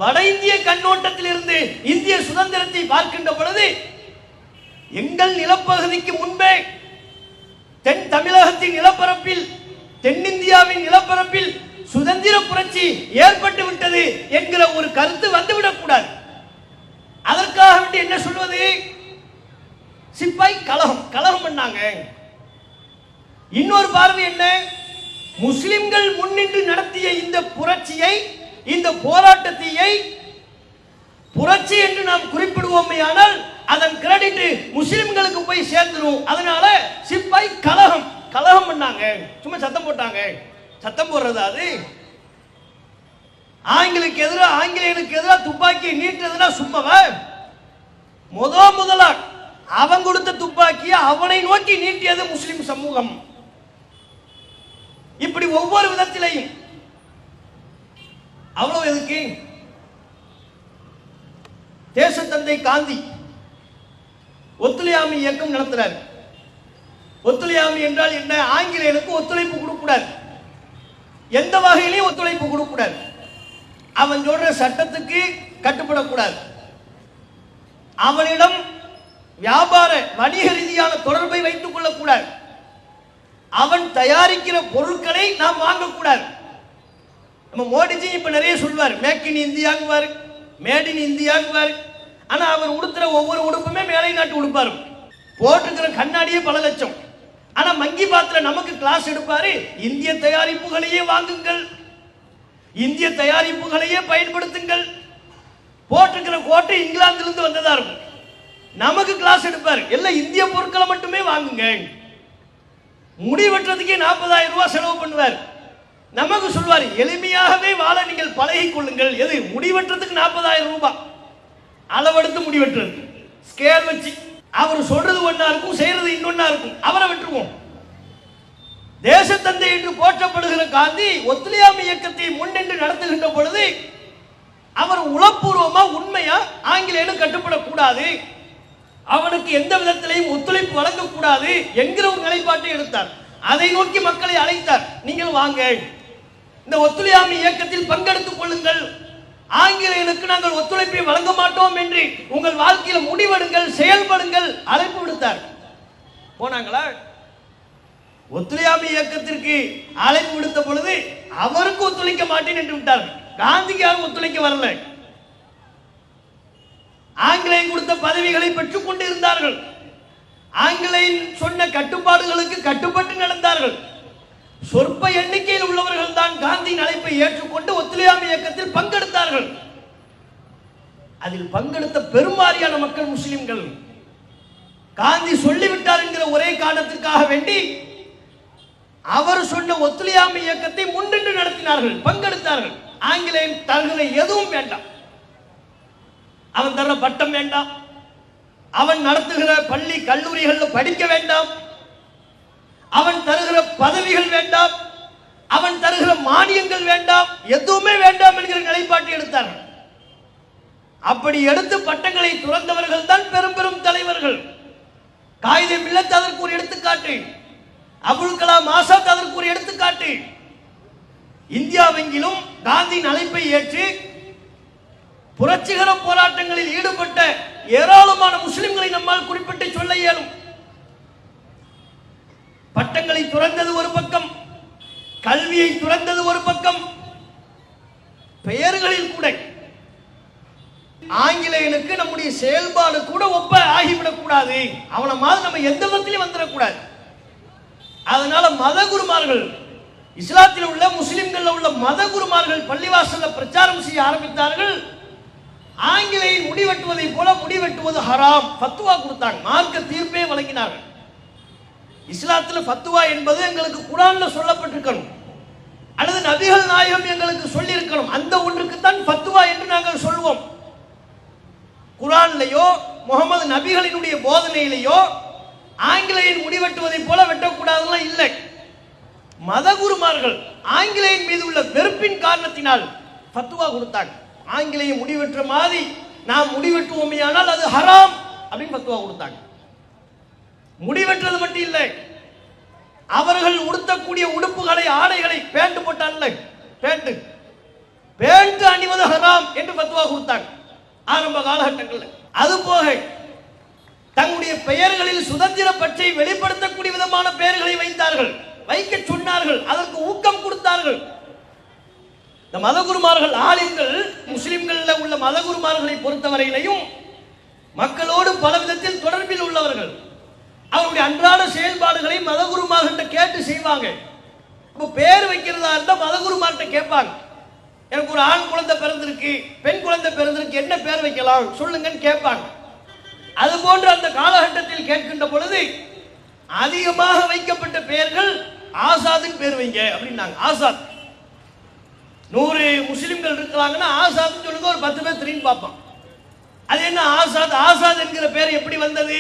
வட இந்திய கண்ணோட்டத்தில் இருந்து இந்திய சுதந்திரத்தை பார்க்கின்ற பொழுது எங்கள் நிலப்பகுதிக்கு முன்பே தென் தமிழகத்தின் நிலப்பரப்பில், தென்னிந்தியாவின் நிலப்பரப்பில் சுதந்திர புரட்சி ஏற்பட்டு விட்டது என்கிற ஒரு கருத்து வந்துவிடக் கூடாது. அதற்காக வேண்டி என்ன சொல்வது? சிப்பாய் கலகம் பண்ணாங்க. இன்னொரு பார்வை என்ன? முஸ்லிம்கள் முன்னின்று நடத்திய இந்த புரட்சியை, இந்த போராட்டத்தை புரட்சி என்று நாம் குறிப்பிடுவோமே, ஆனால் அதன் கிரெடிட் முஸ்லிம்களுக்கு போய் சேர்ந்துரும். அதனால சிப்பாய் கலகம் பண்ணாங்க, சும்மா சத்தம் போட்டாங்க. சத்தம் போடுறது அது ஆங்கிலேயனுக்கு எதிராக துப்பாக்கி நீட்டுறதுனா சும்மாவா? முதலா அவன் கொடுத்த துப்பாக்கி அவனை நோக்கி நீட்டியது முஸ்லிம் சமூகம். இப்படி ஒவ்வொரு விதத்திலையும் அவ்வளவு எதுக்கு? தேசத்தந்தை காந்தி ஒத்துழையாமை இயக்கம் நடத்துறார். ஒத்துழையாமை என்றால் என்ன? ஆங்கிலேயனுக்கு ஒத்துழைப்பு கொடுக்கக்கூடாது, எந்த வகையிலையும் ஒத்துழைப்பு கொடுக்கக்கூடாது. அவன் சொல்ற சட்டத்துக்கு கட்டுப்படக்கூடாது. அவனிடம் வியாபார வணிக ரீதியான தொடர்பை வைத்துக் கொள்ளக்கூடாது. அவன் தயாரிக்கிற பொருட்களை நாம் வாங்கக்கூடாது. நம்ம மோடிஜி இப்ப நிறைய சொல்வார், மேக் இன் இந்தியாங்குவார், மேட் இன் இந்தியாங்குவார். ஆனா அவர் உடுத்துற ஒவ்வொரு உடுப்புமே மேலை நாட்டு உடுப்பாரு, போட்டுக்கிற கண்ணாடியே பல லட்சம். ஆனா மங்கி பாத்திர நமக்கு கிளாஸ் எடுப்பாரு, இந்திய தயாரிப்புகளையே வாங்குங்கள், இந்திய தயாரிப்புகளையே பயன்படுத்துங்கள். போட்டுக்கிற கோட்டை இங்கிலாந்திலிருந்து வந்ததா இருக்கும். நமக்கு கிளாஸ் எடுப்பாரு, எல்லாம் இந்திய பொருட்களை மட்டுமே வாங்குங்க. முடி வெட்டுறதுக்கே 40,000 ரூபாய் செலவு பண்ணுவார். நமக்கு சொல்வார், எளிமையாகவே வாழ நீங்கள் பழகிக் கொள்ளுங்கள். எது? முடி வெட்டுறதுக்கு 40,000 ரூபாய் அளவெடுத்து முடி வெட்டுறது, ஸ்கேல் வச்சு. அவர் சொல்றது ஒன்னா இருக்கும், செய்யறது இன்னொன்னா இருக்கும். அவரை வெட்டுவோம். தேசத்தந்தை என்று போற்றப்படுகிற காந்தி ஒத்துழையாமை இயக்கத்தை முன்னின்று நடத்துகின்ற பொழுது அவர் உளப்பூர்வமா உண்மையா ஆங்கிலேயனுக்கு கட்டுப்படக்கூடாது, அவனுக்கு எந்த விதத்திலையும் ஒத்துழைப்பு வழங்கக்கூடாது என்கிற ஒரு நிலைப்பாட்டை எடுத்தார். அதை நோக்கி மக்களை அழைத்தார், நீங்கள் வாங்க, இந்த ஒத்துழையாமை இயக்கத்தில் பங்கெடுத்துக் கொள்ளுங்கள், ஆங்கிலேயனுக்கு நாங்கள் ஒத்துழைப்பை வழங்க மாட்டோம் என்று உங்கள் வாழ்க்கையில் முடிவெடுங்கள், செயல்படுங்கள், அழைப்பு விடுத்தார். போனாங்களா? ஒத்துழையாமை இயக்கத்திற்கு அழைப்பு விடுத்த பொழுது அவருக்கு ஒத்துழைக்க மாட்டேன் என்று விட்டார்கள். காந்திக்கு யாரும் ஒத்துழைக்க வரல. ஆங்கிலேயன் கொடுத்த பதவிகளை பெற்றுக் கொண்டு இருந்தார்கள். ஆங்கிலேயன் சொன்ன கட்டுப்பாடுகளுக்கு கட்டுப்பட்டு நடந்தார்கள். சொற்ப எண்ணிக்கையில் உள்ளவர்கள் தான் காந்தியின் அழைப்பை ஏற்றுக்கொண்டு ஒத்துழையாமை இயக்கத்தில் பங்கெடுத்தார்கள். அதில் பங்கெடுத்த பெரும்பாலான மக்கள் முஸ்லிம்கள். காந்தி சொல்லிவிட்டார் என்கிற ஒரே காரணத்துக்காக வேண்டி அவர் சொன்ன ஒத்துழையாமை இயக்கத்தை முன்னின்று நடத்தினார்கள், பங்கெடுத்தார்கள். ஆங்கிலேயன் தருகிற எதுவும் வேண்டாம், அவன் தர பட்டம் வேண்டாம், அவன் நடத்துகிற பள்ளி கல்லூரிகளில் படிக்க வேண்டாம், அவன் தருகிற பதவிகள் வேண்டாம், அவன் தருகிற மானியங்கள் வேண்டாம், எதுவுமே வேண்டாம் என்கிற நிலைப்பாட்டை எடுத்தார்கள். அப்படி எடுத்து பட்டங்களை துறந்தவர்கள் தான் பெரும் பெரும் தலைவர்கள். காயிதே மில்லத் அதற்கு ஒரு எடுத்துக்காட்டு, அபுல் கலாம் ஆசாத் அதற்கு ஒரு எடுத்துக்காட்டு. இந்தியாவெங்கிலும் காந்தியின் அழைப்பை ஏற்று புரட்சிகர போராட்டங்களில் ஈடுபட்ட ஏராளமான முஸ்லிம்களை நம்மால் குறிப்பிட்டு சொல்ல இயலும். பட்டங்களை துறந்தது ஒரு பக்கம், கல்வியை துறந்தது ஒரு பக்கம், பெயர்களில் கூட ஆங்கிலேயனுக்கு நம்முடைய செயல்பாடு கூட ஒப்ப ஆகிவிடக் கூடாது, அவனை மாதிரி நம்ம எந்த விதத்திலையும் வந்துடக்கூடாது. அதனால மத குருமார்கள், இஸ்லாத்தில் உள்ள முஸ்லிம்கள் உள்ள மத குருமார்கள் பள்ளிவாசல்ல பிரச்சாரம் செய்ய ஆரம்பித்தார்கள். ஆங்கிலேயன் முடிவெட்டுவதை போல முடிவெட்டுவது ஹராம், ஃபத்வா கொடுத்தாங்க, மார்க்க தீர்ப்பே வழங்கினார்கள். இஸ்லாத்தில் ஃபத்வா என்பது எங்களுக்கு குர்ஆன்ல சொல்லப்பட்டிருக்கணும், அல்லது நபிகள் நாயகம் எங்களுக்கு சொல்லி இருக்கணும். அந்த ஒன்றுக்கு தான் ஃபத்வா என்று நாங்கள் சொல்வோம். குர்ஆன்லயோ முகமது நபிகளினுடைய போதனையிலேயோ ஆங்கிலேயன் முடிவெட்டுவதை போல வெட்டக்கூடாதுலாம் இல்லை. மதகுருமார்கள் ஆங்கிலேயன் மீது உள்ள வெறுப்பின் காரணத்தினால் ஃபத்வா கொடுத்தாங்க. ஆங்கிலேயன் முடிவெற்ற மாதிரி நாம் முடிவெட்டுவோமே ஆனால் அது ஹராம் அப்படின்னு ஃபத்வா கொடுத்தாங்க. முடிவெற்றது மட்டும் இல்லை, அவர்கள் உடுத்தக்கூடிய உடுப்புகளை, ஆடைகளை, பேண்ட் போட்டான்ல, பேண்ட் அணிவது ஹராம் என்று ஃபத்வா கொடுத்தாங்க ஆரம்ப காலகட்டங்களில். அதுபோக தங்களுடைய பெயர்களில் சுதந்திர பற்றை வெளிப்படுத்தக்கூடிய விதமான பெயர்களை வைத்தார்கள், வைக்க சொன்னார்கள், அதற்கு ஊக்கம் கொடுத்தார்கள். இந்த மதகுருமார்கள், ஆலிம்கள், முஸ்லிம்கள் உள்ள மதகுருமார்களை பொறுத்தவரையிலையும் மக்களோடு பல விதத்தில் தொடர்பில் உள்ளவர்கள். அவருடைய அன்றாட செயல்பாடுகளை மதகுருமார்கிட்ட கேட்டு செய்வாங்க. இப்போ பேர் வைக்கிறதா இருந்தால் மதகுருமார்கிட்ட கேட்பாங்க. எனக்கு ஒரு ஆண் குழந்தை பிறந்திருக்கு, பெண் குழந்தை பிறந்திருக்கு, என்ன பேர் வைக்கலாம் சொல்லுங்கன்னு கேட்பாங்க. அது போன்று அந்த காலகட்டத்தில் கேட்கின்ற பொழுது அதிகமாக வைக்கப்பட்ட பெயர்கள் ஆசாதுன்னு பேர் வைங்க அப்படின்னாங்க. ஆசாத் 100 முஸ்லிம்கள் இருக்கிறாங்கன்னா ஆசாத்னு சொல்லுங்க, ஒரு 10 பேர் திரும்பி பார்ப்பான். அது என்ன ஆசாத்? ஆசாத் என்கிற பேர் எப்படி வந்தது?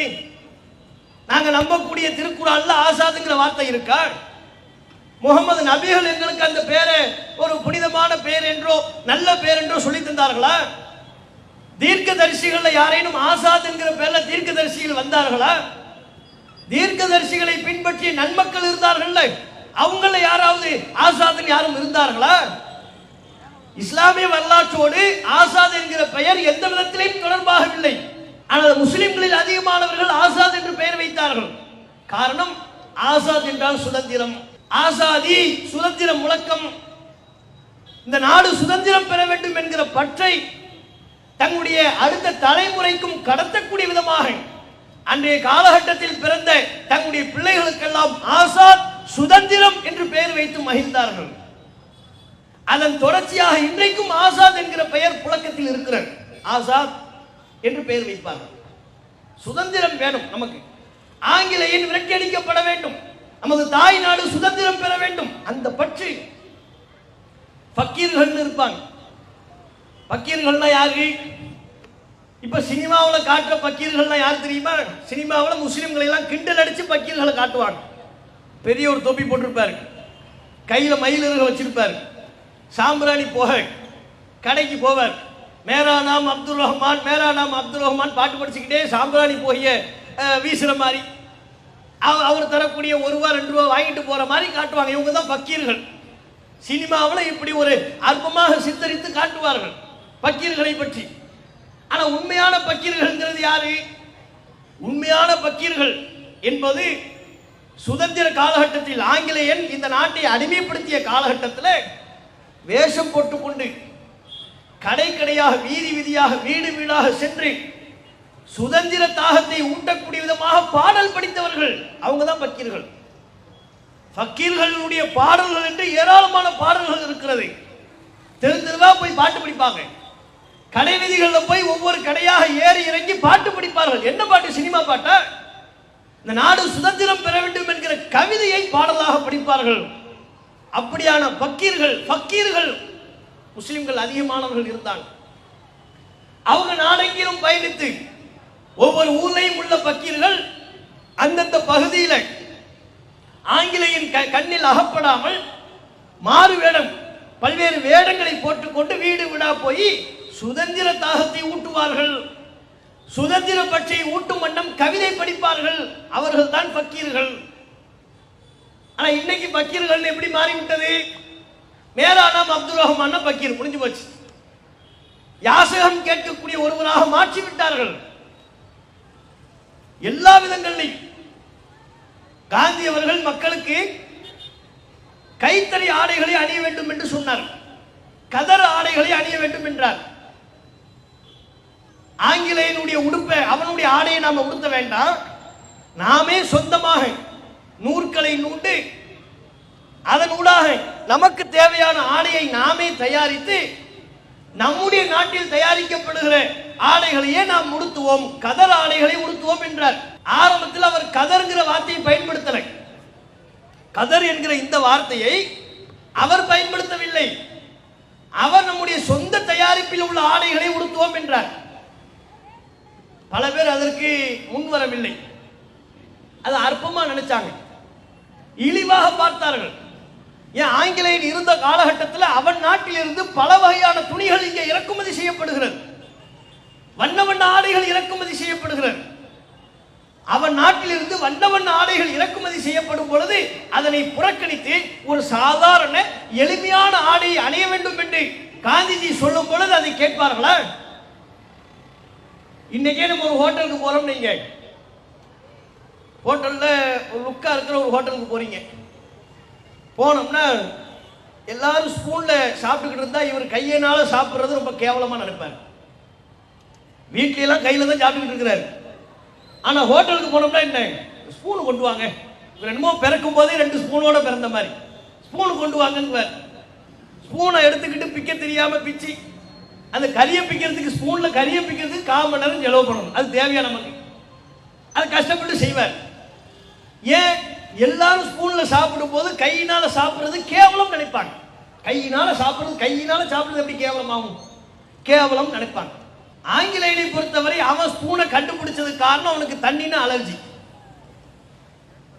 நாங்க நம்பக்கூடிய திருக்குறான்ல ஆசாதுங்கிற வார்த்தை இருக்கா? முகமது நபிகள் எங்களுக்கு அந்த பேரை ஒரு புனிதமான பேர் என்றோ நல்ல பேர் என்றோ சொல்லி தந்தார்களா? தீர்க்கதரிசிகள் யாரேனும் ஆசாத் என்கிற பேர்ல தீர்க்கதரிசிகள் வந்தார்களா? தீர்க்கதரிசிகளை பின்பற்றிய நன்மக்கள் இருந்தார்கள், அவங்கள யாராவது ஆசாத் யாரும் இருந்தார்களா? இஸ்லாமிய வரலாற்றோடு ஆசாத் என்கிற பெயர் எந்த விதத்திலையும் தொடர்பாகவில்லை. ஆனால் முஸ்லிம்களில் அதிகமானவர்கள் ஆசாத் என்று பெயர் வைத்தார்கள். காரணம், ஆசாத் என்றால் சுதந்திரம், ஆசாதி சுதந்திர முழக்கம். இந்த நாடு சுதந்திரம் பெற வேண்டும் என்கிற பற்றை தங்களுடைய அடுத்த தலைமுறைக்கும் கடத்தக்கூடிய விதமாக அன்றைய காலகட்டத்தில் பிறந்த தங்களுடைய பிள்ளைகளுக்கெல்லாம் ஆசாத் சுதந்திரம் என்று பெயர் வைத்து மகிழ்ந்தார்கள். அதன் தொடர்ச்சியாக இன்றைக்கும் ஆசாத் என்கிற பெயர் புழக்கத்தில் இருக்கிறது. ஆசாத் என்று பெயர் வைப்பார்கள். சுதந்திரம் வேணும் நமக்கு, ஆங்கிலேயன் விரட்டியடிக்கப்பட வேண்டும், நமது தாய் நாடு சுதந்திரம் பெற வேண்டும். அந்த பற்றி பக்கீர்கள் இருப்பாங்க. பக்கீர்கள்னா யாரு? இப்ப சினிமாவில் காட்டுற பக்கீர்கள்னா யாரு தெரியுமா? சினிமாவில் முஸ்லிம்களை எல்லாம் கிண்டல் அடிச்சு பக்கீர்களை காட்டுவாங்க. பெரிய ஒரு தொப்பி போட்டிருப்பாரு, கையில மயிலிறகு வச்சிருப்பாரு, சாம்பிராணி போக கடைக்கு போவார். மேரா நாம் அப்துல் ரஹ்மான், மேரா நாம் அப்துல் ரஹ்மான் பாட்டு படிச்சுக்கிட்டே சாம்பிராணி போகிய வீசுற மாதிரி அவர் தரக்கூடிய ₹1 ₹2 வாங்கிட்டு போற மாதிரி காட்டுவாங்க. இவங்க தான் பக்கீர்கள். சினிமாவில் இப்படி ஒரு அற்பமாக சித்தரித்து காட்டுவார்கள் பக்கீர்களை பற்றி. ஆனா உண்மையான பக்கீர்கள்ங்கிறது யாரு? உண்மையான பக்கீர்கள் என்பது சுதந்திர காலகட்டத்தில் ஆங்கிலேயன் இந்த நாட்டை அடிமைப்படுத்திய காலகட்டத்தில் வேஷம் போட்டுக்கொண்டு கடை கடையாக வீதி வீதியாக வீடு வீடாக சென்று சுதந்திர தாகத்தை ஊட்டக்கூடிய விதமாக பாடல் படித்தவர்கள் அவங்க தான் பக்கீர்கள். பக்கீர்களுடைய பாடல்கள் என்று ஏராளமான பாடல்கள் இருக்கிறது. தெரு தெருவா போய் பாட்டு படிப்பாங்க. கடை வீதிகளில் போய் ஒவ்வொரு கடையாக ஏறி இறங்கி பாட்டு படிப்பார்கள். என்ன பாட்டு? சினிமா பாட்டா? இந்த நாடு சுதந்திரம் பெற வேண்டும் என்கிற கவிதையை பாடலாக படிப்பார்கள். அப்படியான பக்கீர்கள் முஸ்லிம்கள் அதிகமானவர்கள் இருந்தாங்க. அவங்க நாடெங்கிலும் பயணித்து ஒவ்வொரு ஊர்லையும் உள்ள பக்கீர்கள் அந்தந்த பகுதியில் ஆங்கிலேயின் கண்ணில் அகப்படாமல் மாறு வேடம் பல்வேறு வேடங்களை போட்டுக்கொண்டு வீடு விடா போய் சுதந்திர தாகத்தை ஊட்டுவார்கள். சுதந்திர பற்றி ஊட்டும் வண்ணம் கவிதை படிப்பார்கள். அவர்கள் தான் பக்கீர்கள். ஆனா இன்னைக்கு பக்கீர்கள் எப்படி மாறிவிட்டது? மேரா நாம் அப்துல் ரஹ்மான் பக்கீர், முடிஞ்சு போச்சு. யாசகம் கேட்கக்கூடிய ஒருவராக மாற்றி விட்டார்கள். எல்லா விதங்களிலும் காந்தி அவர்கள் மக்களுக்கு கைத்தறி ஆடைகளை அணிய வேண்டும் என்று சொன்னார். கதர் ஆடைகளை அணிய வேண்டும் என்றார். ஆங்கிலேயனுடைய உடுப்பை அவனுடைய ஆடையை நாம உடுத்த வேண்டாம், நாமே சொந்தமாக நூற்களை நூண்டு அதன் ஊடாக நமக்கு தேவையான ஆடையை நாமே தயாரித்து நம்முடைய நாட்டில் தயாரிக்கப்படுகிற ஆடைகளையே நாம் உடுத்துவோம், கதர் ஆடைகளை உடுத்துவோம் என்றார். ஆரம்பத்தில் அவர் கதர்ங்கிற வார்த்தையை பயன்படுத்தலை. கதர் என்கிற இந்த வார்த்தையை அவர் பயன்படுத்தவில்லை. அவர் நம்முடைய சொந்த தயாரிப்பில் உள்ள ஆடைகளை உடுத்துவோம் என்றார். பல பேர் அதற்கு முன்வரவில்லை. அது அற்பமா நினைச்சாங்க, இழிவாக பார்த்தார்கள். ஏன்? ஆங்கிலேயன் இருந்த காலகட்டத்தில் அவன் நாட்டில் இருந்து பல வகையான துணிகள் இங்கே இறக்குமதி செய்யப்படுகிறது, வண்ண வண்ண ஆடைகள் இறக்குமதி செய்யப்படுகிறது. அவன் நாட்டில் இருந்து வண்ண வண்ண ஆடைகள் இறக்குமதி செய்யப்படும் பொழுது அதனை புறக்கணித்து ஒரு சாதாரண எளிமையான ஆடையை அணிய வேண்டும் என்று காந்திஜி சொல்லும் பொழுது அதை கேட்பார்களா? இன்னைக்கே நம்ம ஒரு ஹோட்டலுக்கு போறோம், நீங்க ஹோட்டல்ல ஒரு லுக்கா இருக்கிற ஒரு ஹோட்டலுக்கு போறீங்க. போனோம்னா எல்லாரும் ஸ்பூன்ல சாப்பிட்டுக்கிட்டு இருந்தா இவர் கையினால சாப்பிடுறது ரொம்ப கேவலமா நினைப்பார். வீட்ல எல்லாம் கையில தான் சாப்பிட்டுக்கிட்டு இருக்கிறாரு. ஆனா ஹோட்டலுக்கு போனோம்னா என்ன, ஸ்பூன் கொண்டு வாங்க. இவர் என்னமோ பிறக்கும் போதே 2 ஸ்பூனோட பிறந்த மாதிரி ஸ்பூன் கொண்டு வாங்குவார். ஸ்பூனை எடுத்துக்கிட்டு பிக்க தெரியாம பிச்சு அந்த கறியை பிக்கிறதுக்கு ஸ்பூன்ல கறியை பிக்கிறதுக்கு 1/4 மணி நேரம் செலவு பண்ணணும். அது தேவையா நமக்கு? அது கஷ்டப்பட்டு செய்வார். ஏன்? எல்லாரும் ஸ்பூன்ல சாப்பிடும் போது கையினால சாப்பிடுறது கேவலம் நினைப்பாங்க. கையினால சாப்பிடுறது எப்படி கேவலமாகும்? கேவலம் நினைப்பாங்க. ஆங்கிலேயனை பொறுத்தவரை அவன் ஸ்பூனை கண்டுபிடிச்சதுக்கு காரணம் அவனுக்கு தண்ணின்னு அலர்ஜி.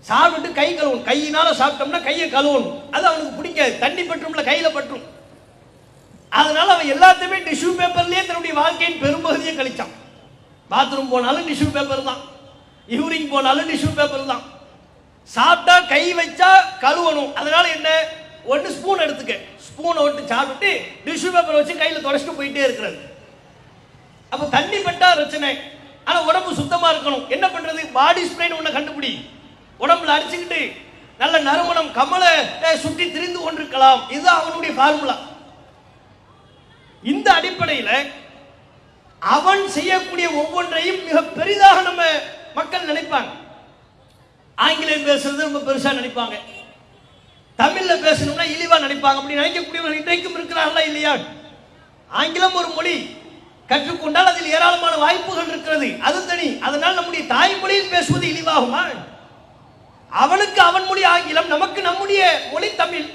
சாப்பிட்டு கை கழுவணும். கையினால சாப்பிட்டோம்னா கையை கழுவணும். அது அவனுக்கு பிடிக்காது. தண்ணி பற்றும்ல, கையில பற்றும். அதனால அவன் எல்லாத்தையுமே டிஷ்யூ பேப்பர்லயே தன்னுடைய வாழ்க்கையின் பெரும்பகுதியை கழிச்சான். பாத்ரூம் போனாலும் டிஷ்யூ பேப்பர் தான், யூரின் போனாலும் டிஷ்யூ பேப்பர் தான். சாப்பிட்டா கை வச்சா கழுவணும். அதனால என்ன, ஒன்று ஸ்பூன் எடுத்துக்க, ஸ்பூனை விட்டு சாப்பிட்டு டிஷ்யூ பேப்பர் வச்சு கையில் தொடச்சிட்டு போயிட்டே இருக்கிறது. அப்போ தண்ணி பட்டா பிரச்சனை. ஆனால் உடம்பு சுத்தமாக இருக்கணும். என்ன பண்றது? பாடி ஸ்ப்ரேன்னு ஒன்று கண்டுபிடி. உடம்புல அடிச்சுக்கிட்டு நல்ல நறுமணம் கமலை சுற்றி திரிந்து கொண்டிருக்கலாம். இதுதான் அவனுடைய ஃபார்முலா. இந்த அடிப்படையில் அவன் செய்யக்கூடிய ஒவ்வொன்றையும் மிக பெரிதாக நம்ம மக்கள் நினைப்பாங்க. ஆங்கிலம் பேசுறது ரொம்ப பெருசா நினைப்பாங்க. தமிழ்ல பேசணும்னா இழிவா நினைப்பாங்க. அப்படி நினைக்கக்கூடியவர்கள் இன்றைக்கும் இருக்கிறார்களா இல்லையா? ஆங்கிலம் ஒரு மொழி, கற்றுக்கொண்டால் அதில் ஏராளமான வாய்ப்புகள் இருக்கிறது, அது தனி. அதனால் நம்முடைய தாய்மொழியில் பேசுவது இழிவாகுமா? அவனுக்கு அவன் மொழி ஆங்கிலம், நமக்கு நம்முடைய மொழி தமிழ்.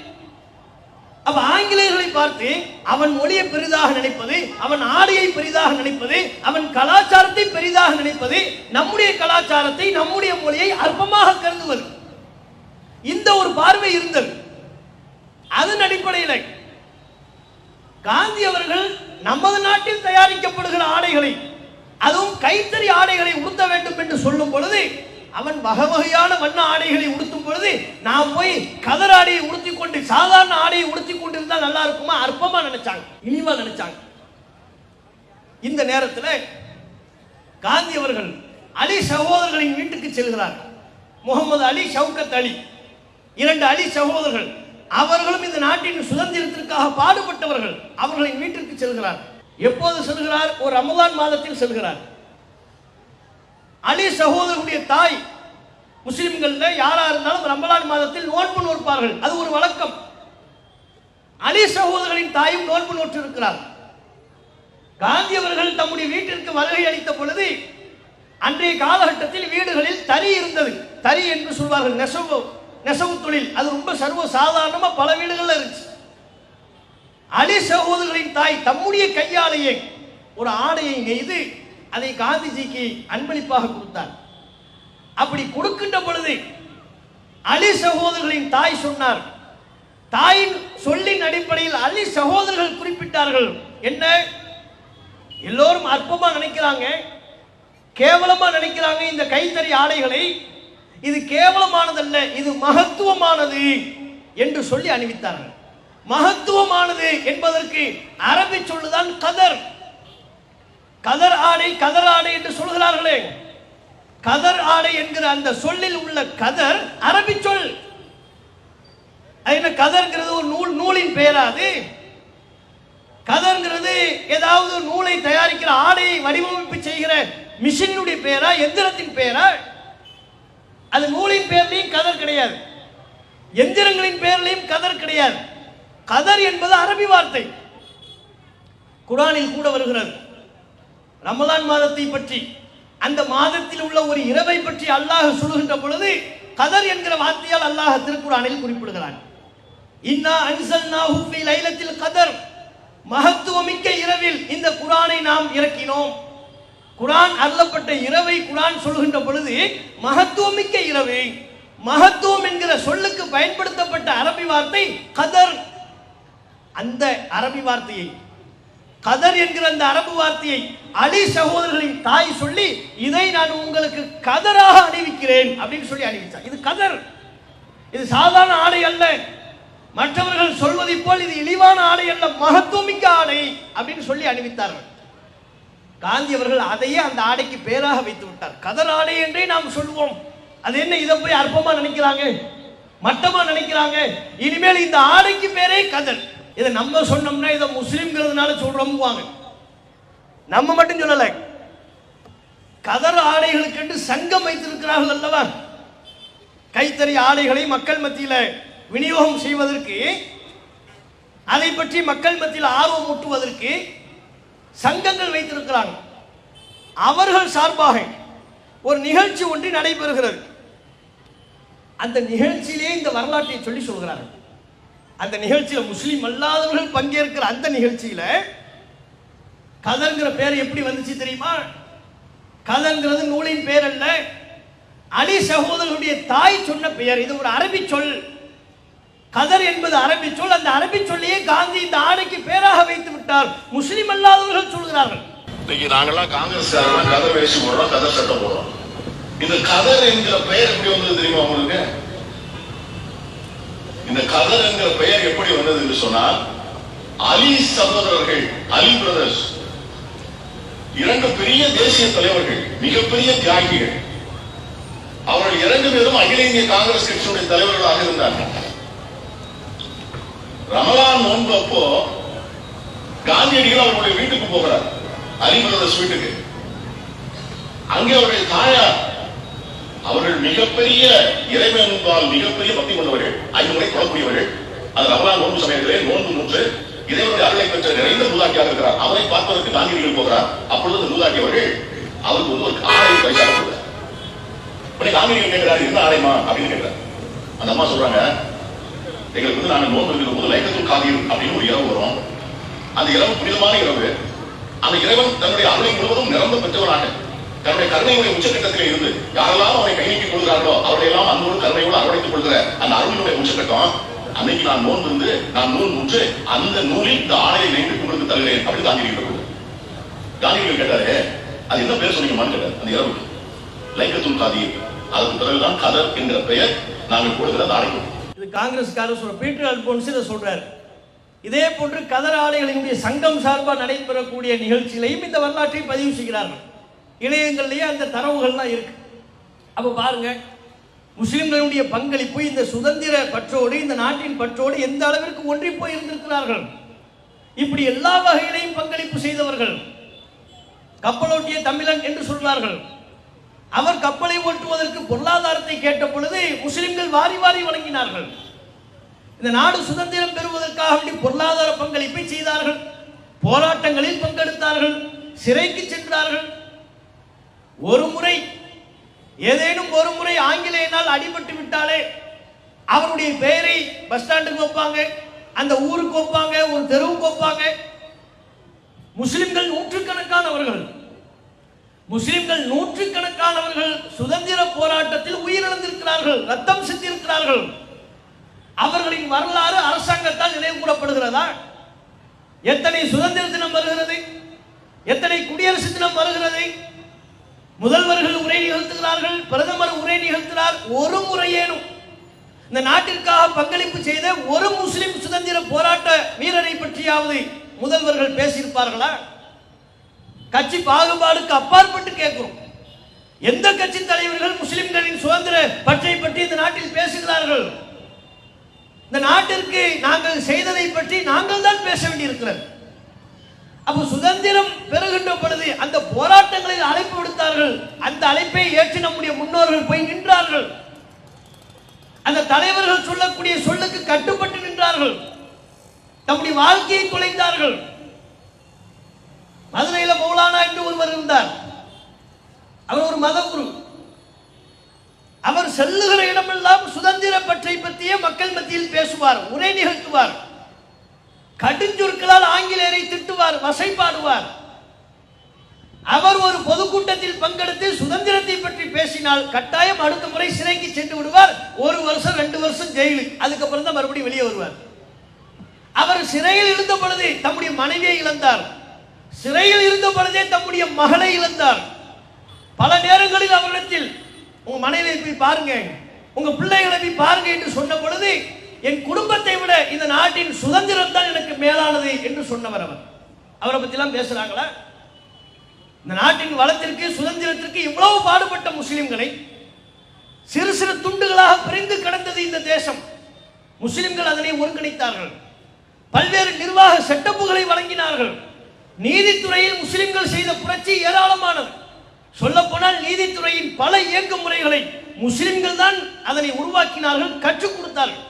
அப்ப ஆங்கிலேயர்களை பார்த்து அவன் மொழியை பெரிதாக நினைப்பது, அவன் ஆடையை பெரிதாக நினைப்பது, அவன் கலாச்சாரத்தை பெரிதாக நினைப்பது, நம்முடைய கலாச்சாரத்தை நம்முடைய மொழியை அற்பமாக கருதுவது, இந்த ஒரு பார்வை இருந்தது. அதன் அடிப்படையில் காந்தி அவர்கள் நமது நாட்டில் தயாரிக்கப்படுகிற ஆடைகளை, அதுவும் கைத்தறி ஆடைகளை உடுத்த வேண்டும் என்று சொல்லும் பொழுது, அவன் வகை வகையான வண்ண ஆடைகளை உடுத்தும் பொழுது நாம் போய் கதர் ஆடையை உடுத்திக் கொண்டு சாதாரண ஆடையை உடுத்திக் கொண்டு இருந்தா நல்லா இருக்குமா? அற்பமா நினைச்சாங்க, இழிவா நினைச்சாங்க. இந்த நேரத்தில் காந்தி அவர்கள் அலி சகோதரர்களின் வீட்டுக்கு செல்கிறார். முகமது அலி, ஷவுகத் அலி, 2 அலி சகோதரர்கள். அவர்களும் இந்த நாட்டின் சுதந்திரத்திற்காக பாடுபட்டவர்கள். அவர்களின் வீட்டிற்கு செல்கிறார். எப்போது செல்கிறார்? ஒரு ரமலான் மாதத்தில் செல்கிறார். அலி சகோதரருடைய தாய், முஸ்லிம்கள்ல யாரா இருந்தாலும் ரமலான் மாதத்தில் நோன்பு நோற்பார்கள், அது ஒரு வழக்கம். அலி சகோதரர்களின் தாயும் நோன்பு நோற்று இருக்கிறார். காந்தி அவர்கள் தம்முடைய வீட்டிற்கு வருகை அளித்த பொழுது அன்றைய காலகட்டத்தில் வீடுகளில் தறி இருந்தது. தறி என்று சொல்வார்கள், நெசவு தொழில். அது ரொம்ப சர்வ சாதாரணமா பல வீடுகள்ல இருந்துச்சு. அலி சகோதரர்களின் தாய் தம்முடைய கையாலேயே ஒரு ஆடையை நெய்து அதை காந்திஜிக்கு அன்பளிப்பாக கொடுத்தார். அப்படி கொடுக்கின்ற பொழுது அலி சகோதரர்களின் தாய் சொன்னார், தாயின் சொல்லின் அடிப்படையில் அலி சகோதரர்கள் குறிப்பிட்டார்கள், என்ன, எல்லோரும் அற்பமா நினைக்கிறாங்க, கேவலமா நினைக்கிறாங்க இந்த கைத்தறி ஆடைகளை, இது கேவலமானதல்ல, இது மகத்துவமானது என்று சொல்லி அணிவித்தார்கள். மகத்துவமானது என்பதற்கு அரபி சொல்லுதான் கதர். கதர் ஆடை, கதர் ஆடை என்று சொல்கிறார்களே, கதர் ஆடை என்கிற அந்த சொல்லில் உள்ள கதர் அரபி சொல். கதர்ங்கிறது ஒரு நூலின் பெயராது. கதர்ங்கிறது ஏதாவது நூலை தயாரிக்கிற ஆடையை வடிவமைப்பு செய்கிற மிஷினுடைய பெயரா, எந்திரத்தின் பெயரா? அது நூலின் பெயர்லையும் கதர் கிடையாது, எந்திரங்களின் பெயர்லையும் கதர் கிடையாது. கதர் என்பது அரபி வார்த்தை. குர்ஆனில் கூட வருகிறது. ரமலான் மாதத்தை பற்றி, அந்த மாதத்தில் உள்ள ஒரு இரவை பற்றி அல்லாஹ் சொல்லுகின்ற பொழுது கதர் என்கிற வார்த்தையால் அல்லாஹ் திருக்குர்ஆனில் குறிப்பிடுகிறான். இன்னா அன்ஸல்நாஹு ஃபீ லைலத்தில் கதர், மகத்துவமிக்க இரவில் இந்த குர்ஆனை நாம் இறக்கினோம். குர்ஆன் அருளப்பட்ட இரவை குர்ஆன் சொல்லுகின்ற பொழுது மகத்துவமிக்க இரவு. மகத்துவம் என்கிற சொல்லுக்கு பயன்படுத்தப்பட்ட அரபி வார்த்தை கதர். அந்த அரபி வார்த்தையை, கதர் என்கிற அந்த அரபு வார்த்தையை அலி சகோதரர்களின் தாய் சொல்லி, இதை நான் உங்களுக்கு கதராக அணிவிக்கிறேன் அப்படின்னு சொல்லி அணிவித்தார். இது கதர், இது சாதாரண ஆடை அல்ல. மற்றவர்கள் சொல்வதை போல் இது இழிவான ஆடை அல்ல, மகத்துவமிக்க ஆடை அப்படின்னு சொல்லி அணிவித்தார்கள். காந்தி அவர்கள் அதையே அந்த ஆடைக்கு பேராக வைத்து விட்டார். கதர் ஆடை என்றே நாம் சொல்லுவோம். அது என்ன, இதை போய் அற்பமா நினைக்கிறாங்க, மட்டமா நினைக்கிறாங்க. இனிமேல் இந்த ஆடைக்கு பேரே கதர். இதை நம்ம சொன்னோம்னா இதை முஸ்லிம்ங்கிறதுனால சொல்றோம்வாங்க. நம்ம மட்டும் சொல்லல, கதர் ஆடைகளுக்கு என்று சங்கம் வைத்திருக்கிறார்கள் அல்லவா. கைத்தறி ஆடைகளை மக்கள் மத்தியில் விநியோகம் செய்வதற்கு, அதை பற்றி மக்கள் மத்தியில் ஆர்வம் ஊட்டுவதற்கு சங்கங்கள் வைத்திருக்கிறாங்க. அவர்கள் சார்பாக ஒரு நிகழ்ச்சி ஒன்று நடைபெறுகிறது. அந்த நிகழ்ச்சியிலே இந்த வரலாற்றை சொல்லி சொல்கிறார்கள். அந்த நிகழ்ச்சியில் முஸ்லீம் அல்லாதவர்கள் பங்கேற்கிற அந்த நிகழ்ச்சியில கதர்ங்கிற பேர் எப்படி வந்துச்சு தெரியுமா? கதர்ங்கிறது நூலின் பேர் அல்ல, அலி சகோதரர்களுடைய தாய் சொன்ன பெயர். இது ஒரு அரபி சொல். கதர் என்பது அரபி சொல். அந்த அரபி சொல்லியே காந்தி இந்த ஆடைக்கு பேராக வைத்து விட்டார். முஸ்லிம் அல்லாதவர்கள் சொல்கிறார்கள். இன்னைக்கு நாங்கெல்லாம் காங்கிரஸ் கதர் வேஷ்டி போடுறோம், கதர் சட்டம் போடுறோம். இந்த கதர் என்கிற பெயர் எப்படி வந்தது தெரியுமா உங்களுக்கு? இந்த கதர் என்கிற பெயர் எப்படி வந்தது என்று சொன்னால், அலி சகோதரர்கள், அலி பிரதர்ஸ், இரண்டு பெரிய தேசிய தலைவர்கள், மிகப்பெரிய தியாகிகள். அவர்கள் இரண்டு பேரும் அகில இந்திய காங்கிரஸ் கட்சியுடைய தலைவர்களாக இருந்தார்கள். ரமலான் நோன்பு அப்போ காந்தியடிகள் அவர்களுடைய வீட்டுக்கு போகிறார், அலி பிரதர்ஸ் வீட்டுக்கு. அங்கே அவருடைய தாயார், அவர்கள் மிகப்பெரிய இறைவன்பால் மிகப்பெரிய பக்தி கொண்டவர்கள், 5 முறை தொழக்கூடியவர்கள். அது ரமலான் நோன்பு சமயத்திலே நோன்பு நூற்று இறைவனுடைய அருளை பெற்ற நிறைந்த மூதாட்டியாக இருக்கிறார். அவரை பார்ப்பதற்கு காந்தியடிகள் போகிறார். அப்பொழுது அந்த மூதாட்டி அவர்கள் அவருக்கு ஒரு ஆடை பரிசாக கொடுத்தார். உடனே காந்தியடிகள் கேட்கிறார், என்ன ஆடைமா அப்படின்னு கேட்கிறார். அந்த அம்மா சொல்றாங்க, எங்களுக்கு நாங்கள் நோன்பு இருக்கிற போது லைக்கத்துல் காதீர் அப்படின்னு ஒரு இரவு வரும். அந்த இரவு புனிதமான இரவு. அந்த இறைவன் தன்னுடைய அருளை முழுவதும் நிரம்ப பெற்றவனாக தன்னுடைய கருணையுடைய உச்சக்கட்டத்தில் இருந்து யாரெல்லாம் அவரை கை நீக்கிக் கொள்கிறார்களோ அவரையெல்லாம் அன்போடு கருணையோடு அரவணைத்துக் கொள்கிற அந்த அருளினுடைய உச்சக்கட்டம். அன்னைக்கு நான் நோன்பு இருந்து நான் நூல் நூற்று அந்த நூலில் இந்த ஆடையை நைட்டு உங்களுக்கு தருகிறேன் அப்படின்னு காந்தியடிகள் காந்தியடிகள் கேட்டாரு, அது என்ன பேர் சொன்னீங்கன்னு கேட்டார். அந்த இரவு லைக்கத்துல் காதீர். அதற்கு பிறகுதான் கதர் என்கிற பெயர் நாங்கள் கொடுக்கிற அந்த ஆடைக்கு. இது காங்கிரஸ்காரர் சொல்ற பீட்டர் அல்போன்ஸ் இதை சொல்றாரு. இதே போன்று கதர் ஆடைகளினுடைய சங்கம் சார்பாக நடைபெறக்கூடிய நிகழ்ச்சியிலையும் இந்த வரலாற்றை பதிவு செய்கிறார்கள். இணையங்கள்லயே அந்த தரவுகள்லாம் இருக்கு. அப்ப பாருங்க, முஸ்லிம்களுடைய பங்களிப்பு இந்த சுதந்திர பற்றோடு, இந்த நாட்டின் பற்றோடு எந்த அளவிற்கு ஒன்றி போய் இருந்திருக்கிறார்கள். இப்படி எல்லா வகையிலையும் பங்களிப்பு செய்தவர்கள். கப்பலோட்டிய தமிழன் என்று சொல்வார்கள். அவர் கப்பலை ஓட்டுவதற்கு பொருளாதாரத்தை கேட்ட பொழுது முஸ்லிம்கள் வாரி வாரி வழங்கினார்கள். இந்த நாடு சுதந்திரம் பெறுவதற்காக பொருளாதார பங்களிப்பை செய்தார்கள். போராட்டங்களில் பங்கெடுத்தார்கள். சிறைக்கு சென்றார்கள். ஒரு முறை, ஏதேனும் ஒரு முறை ஆங்கிலேயனால் அடிபட்டு விட்டாலே அவருடைய பெயரை பஸ் ஸ்டாண்டுக்கு வைப்பாங்க, அந்த ஊருக்கு வைப்பாங்க, ஒரு தெருவுக்கு வைப்பாங்க. முஸ்லிம்கள் நூற்றுக்கணக்கானவர்கள் சுதந்திர போராட்டத்தில் உயிரிழந்திருக்கிறார்கள், ரத்தம் சிந்திருக்கிறார்கள். அவர்களின் வரலாறு அரசாங்கத்தால் நினைவு கூறப்படுகிறதா? எத்தனை சுதந்திர தினம் வருகிறது, எத்தனை குடியரசு தினம் வருகிறது, முதல்வர்கள் உரை நிகழ்த்துகிறார்கள், பிரதமர் உரை நிகழ்த்துகிறார். ஒரு முறையேனும் இந்த நாட்டிற்காக பங்களிப்பு செய்த ஒரு முஸ்லிம் சுதந்திர போராட்ட வீரரை பற்றியாவது முதல்வர்கள் பேசியிருப்பார்களா? கட்சி பாகுபாடுக்கு அப்பாற்பட்டு கேட்கிறோம். எந்த கட்சி தலைவர்கள் முஸ்லிம்களின் சுதந்திர பற்றை பற்றி இந்த நாட்டில் பேசுகிறார்கள்? இந்த நாட்டிற்கு நாங்கள் செய்ததை பற்றி நாங்கள் தான் பேச வேண்டியிருக்கிறது. அப்போ சுதந்திரம் பெறுகின்ற பொழுது அந்த போராட்டங்களில் அழைப்பு விடுத்தார்கள். அந்த அழைப்பை ஏற்று நம்முடைய முன்னோர்கள் போய் நின்றார்கள். அந்த தலைவர்கள் சொல்லக்கூடிய சொல்லுக்கு கட்டுப்பட்டு நின்றார்கள். தம்முடைய வாழ்க்கையை தொலைத்தார்கள். மதுரையில மௌலானா என்று ஒருவர் இருந்தார். அவர் ஒரு மத குரு. அவர் செல்லுகிற இடமெல்லாம் சுதந்திர பற்றை பற்றிய மக்கள் மத்தியில் பேசுவார், உரை நிகழ்த்துவார். கடுஞ்சொற்களால் ஆங்கிலேயரை திட்டுவார், வசைப்பாடுவார். அவர் ஒரு பொதுக்கூட்டத்தில் பங்கெடுத்து சுதந்திரத்தை பற்றி பேசினால் கட்டாயம் அடுத்த முறை சிறைக்கு சென்று விடுவார். 1 வருஷம் 2 வருஷம் ஜெயிலு. அதுக்கப்புறம் தான் மறுபடியும் வெளியே வருவார். அவர் சிறையில் இருந்த பொழுது தம்முடைய மனைவியை இழந்தார். சிறையில் இருந்த பொழுதே தம்முடைய மகளை இழந்தார். பல நேரங்களில் அவரிடத்தில் உங்க மனைவியை போய் பாருங்க, உங்க பிள்ளைகளை போய் பாருங்க என்று சொன்ன பொழுது என் குடும்பத்தை விட இந்த நாட்டின் சுதந்திரம் தான் எனக்கு மேலானது என்று சொன்னவர் அவர். அவரை பத்தி எல்லாம் பேசுறாங்களா? இந்த நாட்டின் வளத்திற்கு, சுதந்திரத்திற்கு இவ்வளவு பாடுபட்ட முஸ்லிம்களை சிறு சிறு துண்டுகளாக பிரிந்து கிடந்தது இந்த தேசம். முஸ்லிம்கள் அதனை ஒருங்கிணைத்தார்கள். பல்வேறு நிர்வாக செட்டப்புகளை வழங்கினார்கள். நீதித்துறையில் முஸ்லிம்கள் செய்த புரட்சி ஏராளமானது. சொல்ல போனால் நீதித்துறையின் பல இயக்க முறைகளை முஸ்லிம்கள் தான் அதனை உருவாக்கினார்கள், கற்றுக் கொடுத்தார்கள்.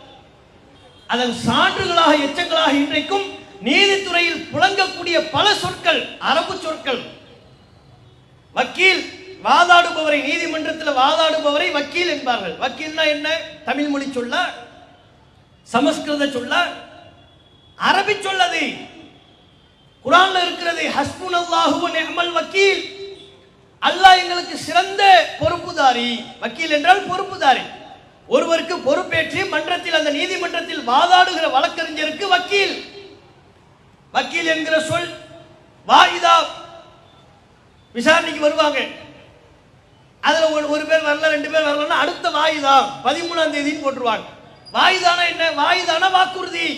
அதன் சான்றுகளாக எச்சங்களாக இன்றைக்கும் நீதித்துறையில் புழங்கக்கூடிய பல சொற்கள் அரபு சொற்கள். வக்கீல் வாதாடுபவரை, நீதிமன்றத்தில் வாதாடுபவரை வக்கீல் என்பார்கள். வக்கீல்னா என்ன? தமிழ் மொழி சொல்ல, சமஸ்கிருத சொல்ல, அரபி சொல்லது. குர்ஆன்ல இருக்கிறது, ஹஸ்புனல்லாஹு வ நிஅமல் வக்கீல். அல்லாஹ் எங்களுக்கு சிறந்த பொறுப்புதாரி. வக்கீல் என்றால் பொறுப்புதாரி. ஒருவருக்கு பொறுப்பேற்று மன்றத்தில், அந்த நீதிமன்றத்தில் வாதாடுகிற வழக்கறிஞருக்கு வக்கீல். வக்கீல் என்கிற சொல் வாயிதா, விசாரணைக்கு வருவாங்க. அதுல ஒரு பேர் வரல, 2 பேர் வரலன்னா அடுத்த வாயிதா 13ஆம் தேதின்னு போட்டுருவாங்க. வாயிதானா என்ன? வாயிதானா வாக்குறுதி.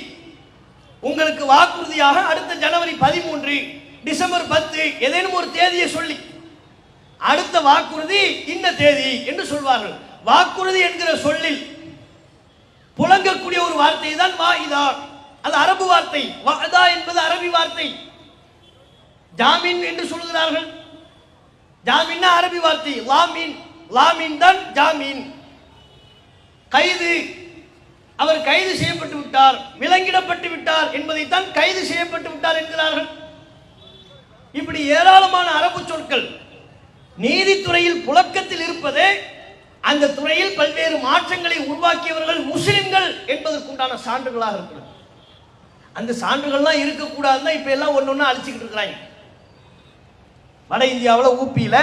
உங்களுக்கு வாக்குறுதியாக அடுத்த ஜனவரி 13, டிசம்பர் 10 ஏதேனும் ஒரு தேதியை சொல்லி அடுத்த வாக்குறுதி இந்த தேதி என்று சொல்வார்கள். வாக்குறுதி என்கிற சொல்லில் புழங்கக்கூடிய ஒரு வார்த்தை தான் வாயிதா. அது அரபு வார்த்தை. வஅதா என்பது அரபி வார்த்தை. ஜாமீன் என்று சொல்கிறார்கள். ஜாமீன் அரபி வார்த்தை. லாமீன், லாமீன் தான் ஜாமீன். கைது, அவர் கைது செய்யப்பட்டு விட்டார், விலங்கிடப்பட்டு விட்டார் என்பதைத்தான் கைது செய்யப்பட்டு விட்டார் என்கிறார்கள். இப்படி ஏராளமான அரபு சொற்கள் நீதித்துறையில் புழக்கத்தில் இருப்பதே அந்த துறையில் பல்வேறு மாற்றங்களை உருவாக்கியவர்கள் முஸ்லிம்கள் என்பதற்குண்டான சான்றுகளாக இருக்கிறது. அந்த சான்றுகள்லாம் இருக்கக்கூடாதுன்னா இப்ப எல்லாம் ஒன்னொன்னா அழிச்சுக்கிட்டு இருக்கிறாங்க. வட இந்தியாவில் ஊப்பியில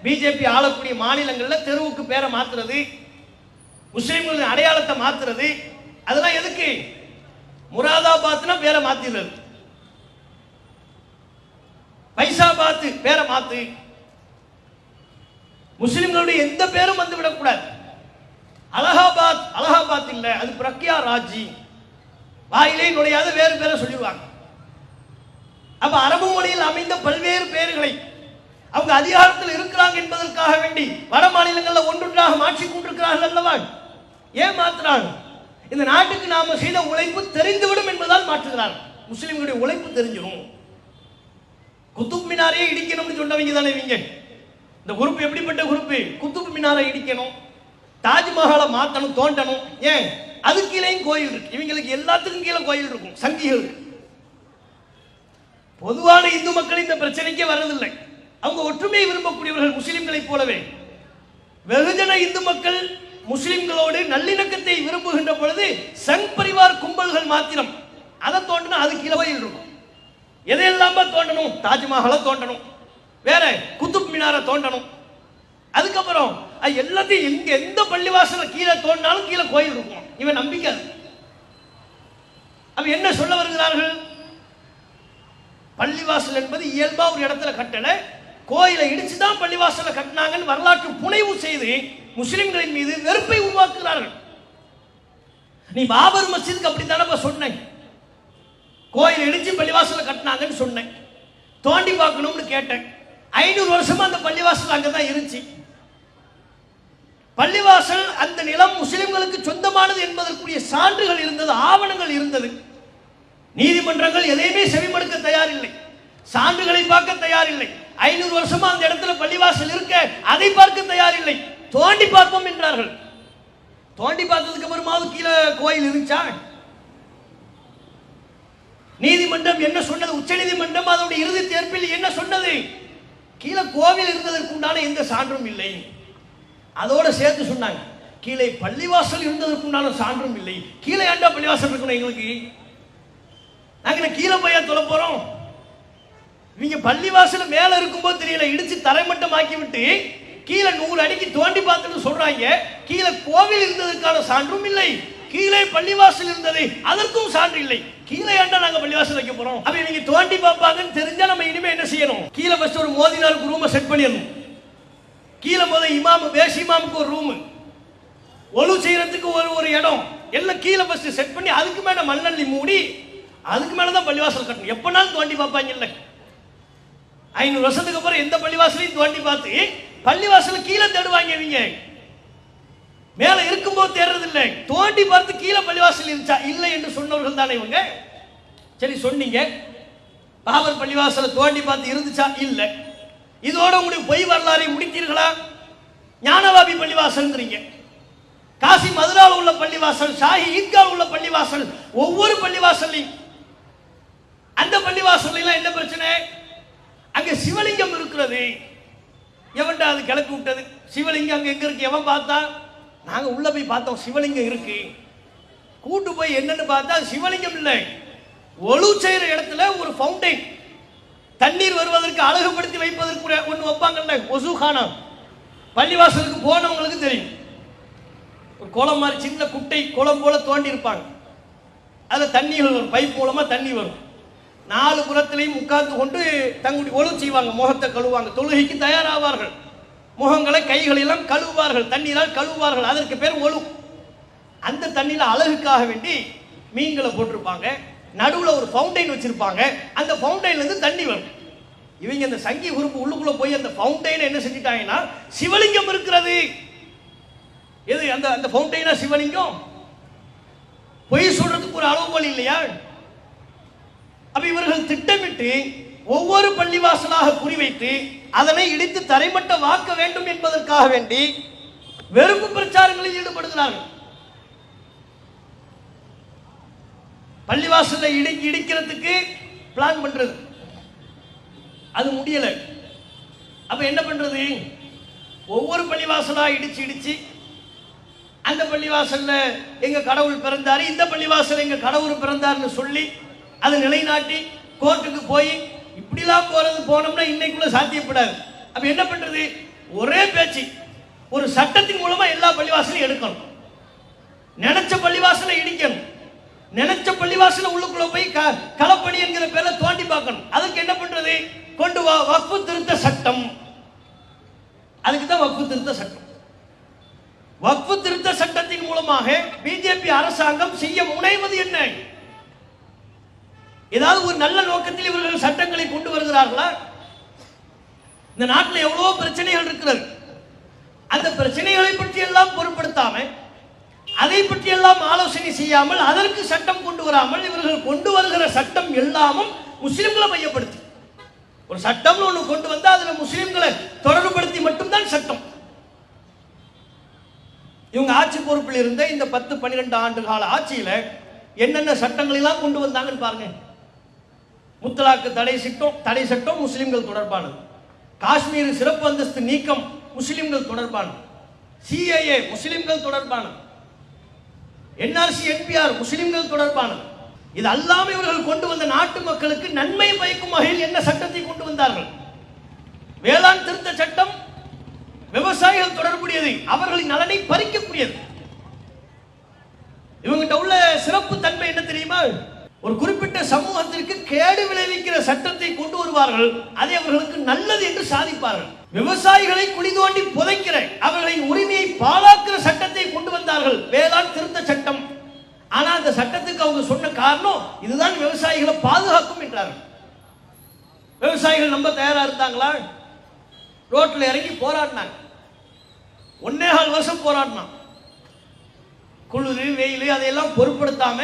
பிஜேபி ஆளக்கூடிய மாநிலங்களில் தெருவுக்கு பேரை மாத்துறது, முஸ்லிம்களின் அடையாளத்தை மாத்துறது, அதெல்லாம் எதுக்கு? முராதாபாத்னா பேரை மாத்திடுறது, பைசாபாத் பேரை மாத்து, முஸ்லிம்களுடைய எந்த பேரும் வந்து விடக்கூடாது. அலகாபாத், அலகாபாத் இல்ல, அது பிரக்யா ராஜி, வாயிலே நுழையாத வேறு பேரை சொல்லிடுவாங்க. அப்ப அரபு மொழியில் அமைந்த பல்வேறு பெயர்களை அவங்க அதிகாரத்தில் இருக்கிறாங்க என்பதற்காக வேண்டி வட மாநிலங்களில் ஒன்றொன்றாக மாற்றிக் கொண்டிருக்கிறார்கள் அல்லவா? ஏன் மாற்றுறாங்க? இந்த நாட்டுக்கு நாம செய்த உழைப்பு தெரிந்துவிடும் என்பதால் மாற்றுகிறார்கள். முஸ்லிம்களுடைய உழைப்பு தெரிஞ்சிடும். குத்துப் மினாரையே இடிக்கணும்னு சொன்னவங்க தானே இவங்க. இந்த குரூப் எப்படிப்பட்ட குரூப்? குத்துப் மினாரை இடிக்கணும், தாஜ்மஹாலை மாற்றணும், தோண்டணும். ஏன்? அது கீழேயும் கோயில் இருக்கு. இவங்களுக்கு எல்லாத்துக்கும் கீழே கோயில் இருக்கும், சங்கிகளுக்கு. பொதுவான இந்து மக்கள் இந்த பிரச்சனைக்கே வர்றதில்லை. அவங்க ஒற்றுமையை விரும்பக்கூடியவர்கள் முஸ்லிம்களை போலவே. வெகுஜன இந்து மக்கள் முஸ்லிம்களோடு நல்லிணக்கத்தை விரும்புகின்ற பொழுது சங் பரிவார் கும்பல்கள் மாத்திரம் அதை தோண்டணும், அது கீழே கோயில் இருக்கும். எதையெல்லாம் தோண்டணும்? தாஜ்மஹாலை தோண்டணும், வேற குத்துப் மினாரை தோண்டணும். அதுக்கப்புறம் எல்லாத்தையும் எங்க எந்த பள்ளிவாசல கீழே தோண்டினாலும் கீழே கோயில் இருக்கும். இவன் நம்பிக்கை. அப்ப என்ன சொல்ல வருகிறார்கள்? பள்ளிவாசல் என்பது இயல்பா ஒரு இடத்துல கட்டல, கோயிலை இடிச்சுதான் பள்ளிவாசல கட்டினாங்கன்னு வரலாற்று புனைவு செய்து முஸ்லிம்களின் மீது வெறுப்பை உருவாக்குகிறார்கள். நீ பாபர் மஸ்ஜிதுக்கு அப்படித்தானப்ப சொன்னேன், கோயில் இடிச்சு பள்ளிவாசல கட்டினாங்கன்னு சொன்னேன், தோண்டி பார்க்கணும்னு கேட்டேன். 500 வருஷமா அந்த பள்ளிவாசல் அங்கதான் இருந்துச்சு. பள்ளிவாசல் அந்த நிலம் முஸ்லிம்களுக்கு சொந்தமானது என்பதற்குரிய சான்றுகள் இருந்தது, ஆவணங்கள் இருந்தது. நீதிமன்றங்கள் எதையுமே செவிமடுக்க தயாரில்லை, சான்றுகளை பார்க்க தயாரில்லை. 500 வருஷமா அந்த இடத்துல பள்ளிவாசல் இருக்க, அதை பார்க்க தயாரில்லை. தோண்டி பார்ப்போம் என்றார்கள். தோண்டி பார்த்ததுக்கு அப்புறமாவது கீழே கோயில் இருந்துச்சா? நீதிமன்றம் என்ன சொன்னது? உச்ச நீதிமன்றம் அதனுடைய இறுதி தீர்ப்பில் என்ன சொன்னது? கீழே கோவில் இருந்ததற்குண்டான எந்த சான்றும் இல்லை. அதோட சேர்த்து சொன்னாங்க, கீழே பள்ளிவாசல் இருந்ததற்குண்டான சான்றும் இல்லை. கீழே ஏண்டா பள்ளிவாசல் இருக்கணும் எங்களுக்கு? நாங்க கீழே போய் தொலை போறோம். இவங்க பள்ளிவாசல் மேல இருக்கும்போது தெரியல, இடிச்சு தரைமட்டமாக்கி விட்டு கீழே 100 அடிக்கு தோண்டி பார்த்துட்டு சொல்றாங்க, கீழே கோவில் இருந்ததற்கான சான்றும் இல்லை, கீழே பள்ளிவாசல் இருந்தது அதற்கும் சான்று இல்லை. கீழே ஏண்டா நாங்க பள்ளிவாசல் வைக்க போறோம்? அப்ப இவங்க தோண்டி பார்ப்பாங்கன்னு தெரிஞ்சா நம்ம இனிமே என்ன செய்யணும்? கீழே ஃபர்ஸ்ட் ஒரு மோதினாருக்கு ரூமை செட் பண்ணிடணும். கீழே முதல் இமாம், பேசி இமாமுக்கு ஒரு ரூம், ஒழு செய்யறதுக்கு ஒரு இடம், எல்லாம் கீழே ஃபர்ஸ்ட் செட் பண்ணி அதுக்கு மேல மண்ணள்ளி மூடி அதுக்கு மேலதான் பள்ளிவாசல் கட்டணும். எப்பனாலும் தோண்டி பார்ப்பாங்க. இல்ல 500 வருஷத்துக்கு அப்புறம் எந்த பள்ளிவாசலையும் தோண்டி பார்த்து பள்ளிவாசல கீழே தேடுவாங்க. இவங்க மேல இருக்கும்போது தேடுறது இல்லை, தோண்டி பார்த்து கீழே பள்ளிவாசல் இருந்துச்சா இல்லை என்று சொன்னவர்கள் தானே இவங்க. சரி சொன்னீங்க, பாபர் பள்ளிவாசல தோண்டி பார்த்து இருந்துச்சா? இல்ல. இதோட உங்களுடைய பொய் வரலாறை முடித்தீர்களா? ஞானவாபி பள்ளிவாசல்ங்கிறீங்க, காசி மதுராவில் உள்ள பள்ளிவாசல், ஷாஹி ஈத்கால் உள்ள பள்ளிவாசல், ஒவ்வொரு பள்ளிவாசல்லையும் அந்த பள்ளிவாசல்லாம் என்ன பிரச்சனை? அங்க சிவலிங்கம் இருக்கிறது. எவன்டா அது கிளப்பி விட்டது? சிவலிங்கம் அங்க எங்க இருக்கு? எவன் பார்த்தா? நாங்க உள்ள போய் பார்த்தோம், சிவலிங்கம் இருக்கு. கூட்டு போய் என்னன்னு பார்த்தா சிவலிங்கம் இல்லை, ஒழு செய்யற இடத்துல ஒரு ஃபவுண்டைன், தண்ணீர் வருவதற்கு அழகுபடுத்தி வைப்பதற்கு ஒன்று வைப்பாங்கல்ல, ஒசுகானா. பள்ளிவாசலுக்கு போனவங்களுக்கு தெரியும், ஒரு குளம் மாதிரி சின்ன குட்டை குளம் போல தோண்டி இருப்பாங்க. அதில் தண்ணீர் வரும், பைப் மூலமா தண்ணி வரும். 4 புறத்திலையும் உட்கார்ந்து கொண்டு தங்களுடைய ஒழு செய்வாங்க, முகத்தை கழுவாங்க, தொழுகைக்கு தயாராவார்கள், முகங்களை கைகளை எல்லாம் கழுவுவார்கள், தண்ணீரால் கழுவுவார்கள். அதற்கு பேர் ஒழு. அந்த தண்ணியில் அழகுக்காக வேண்டி மீன்களை போட்டிருப்பாங்க, நடுவில் ஒரு ஃபவுண்டைன் வச்சிருப்பாங்க, அந்த ஃபவுண்டைன்ல இருந்து தண்ணி வரும். இவங்க அந்த சங்கி குரூப் உள்ளுக்குள்ள போய் அந்த ஃபவுண்டைனை என்ன செஞ்சிட்டாங்கன்னா, சிவலிங்கம் இருக்கிறது. எது அந்த அந்த ஃபவுண்டைனா சிவலிங்கம்? பொய் சொல்றதுக்கு ஒரு அளவுகோல் இல்லையா? அப்ப இவர்கள் திட்டமிட்டு ஒவ்வொரு பள்ளிவாசலாக குறிவைத்து அதனை இடித்து தரைமட்டமாக்க வேண்டும் என்பதற்காக வேண்டி வெறுப்பு பிரச்சாரங்களில் ஈடுபடுகிறார்கள். பள்ளிவாசலை இடிக்கிறதுக்கு பிளான் பண்றது, அது முடியல. அப்ப என்ன பண்றது? ஒவ்வொரு பள்ளிவாசலா இடிச்சு இடிச்சு அந்த பள்ளிவாசல்ல எங்க கடவுள் பிறந்தாரு, இந்த பள்ளிவாசல் எங்க கடவுள் பிறந்தாருன்னு சொல்லி அதை நிலைநாட்டி கோர்ட்டுக்கு போய் இப்படிலாம் போனோம்னா இன்னைக்குள்ள சாத்தியப்படாது. அப்ப என்ன பண்றது? ஒரே பேச்சு, ஒரு சட்டத்தின் மூலமா எல்லா பள்ளிவாசலையும் எடுக்கணும், நினைச்ச பள்ளிவாசலை இடிக்கணும், நினைச்ச பள்ளிவாசல உள்ளுக்குள்ள போய் களப்பணி என்கிற பேர்ல தோண்டி பார்க்கணும். அதுக்கு என்ன பண்றது? கொண்டு வா வக்ஃபு திருத்த சட்டம். அதுக்கு தான் வக்ஃபு திருத்த சட்டம். வக்ஃபு திருத்த சட்டத்தின் மூலமாக பிஜேபி அரசாங்கம் செய்ய முனைவது என்ன? ஏதாவது ஒரு நல்ல நோக்கத்தில் இவர்கள் சட்டங்களை கொண்டு வருகிறார்களா? இந்த நாட்டில் எவ்வளவோ பிரச்சனைகள் இருக்கிறது. அந்த பிரச்சனைகளை பற்றி எல்லாம் பொருட்படுத்தாம, அதை பற்றி எல்லாம் ஆலோசனை செய்யாமல், அதற்கு சட்டம் கொண்டு வராமல், இவர்கள் கொண்டு வருகிற சட்டம் எல்லாமும் முஸ்லிம்களை மையப்படுத்தி ஒரு சட்டம் ஒன்று கொண்டு வந்தா அதுல முஸ்லிம்களை தொடர்புபடுத்தி மட்டும்தான் சட்டம். இவங்க ஆட்சி பொறுப்பில் இருந்த இந்த 10-12 ஆண்டு கால ஆட்சியில என்னென்ன சட்டங்கள் எல்லாம் கொண்டு வந்தாங்கன்னு பாருங்க. முத்தலாக்கு தடை சட்டம் முஸ்லிம்கள் தொடர்பானது, காஷ்மீர் சிறப்பு அந்தஸ்து நீக்கம் முஸ்லிம்கள் தொடர்பானது, சிஏஏ முஸ்லிம்கள் தொடர்பானது, என்ஆர்சி என்பிஆர் முஸ்லிம்கள் தொடர்பானது. இது அல்லாமல் இவர்கள் கொண்டு வந்த நாட்டு மக்களுக்கு நன்மை பயக்கும் வகையில் என்ன சட்டத்தை கொண்டு வந்தார்கள்? வேளாண் திருத்த சட்டம் விவசாயிகள் தொடர்புடையது, அவர்களின் நலனை பறிக்கக்கூடியது. இவங்கிட்ட உள்ள சிறப்பு தன்மை என்ன தெரியுமா? ஒரு குறிப்பிட்ட சமூகத்திற்கு கேடு விளைவிக்கிற சட்டத்தை கொண்டு வருவார்கள், அதை அவர்களுக்கு நல்லது என்று சாதிப்பார்கள். விவசாயிகளை குழி தோண்டி புதைக்கிற, அவர்களின் உரிமையை பாழாக்குற சட்டத்தை கொண்டு வந்தார்கள், வேளாண் திருத்த சட்டம். ஆனா அந்த சட்டத்துக்கு அவங்க சொன்ன காரணம் இதுதான் விவசாயிகளை பாதுகாக்கும் என்றார்கள். விவசாயிகள் நம்ப தயாரா இருந்தாங்களா? ரோட்ல இறங்கி போராடினாங்க. 1.25 வருஷம் போராடினான். குளிர் வெயில் அதையெல்லாம் பொருட்படுத்தாம,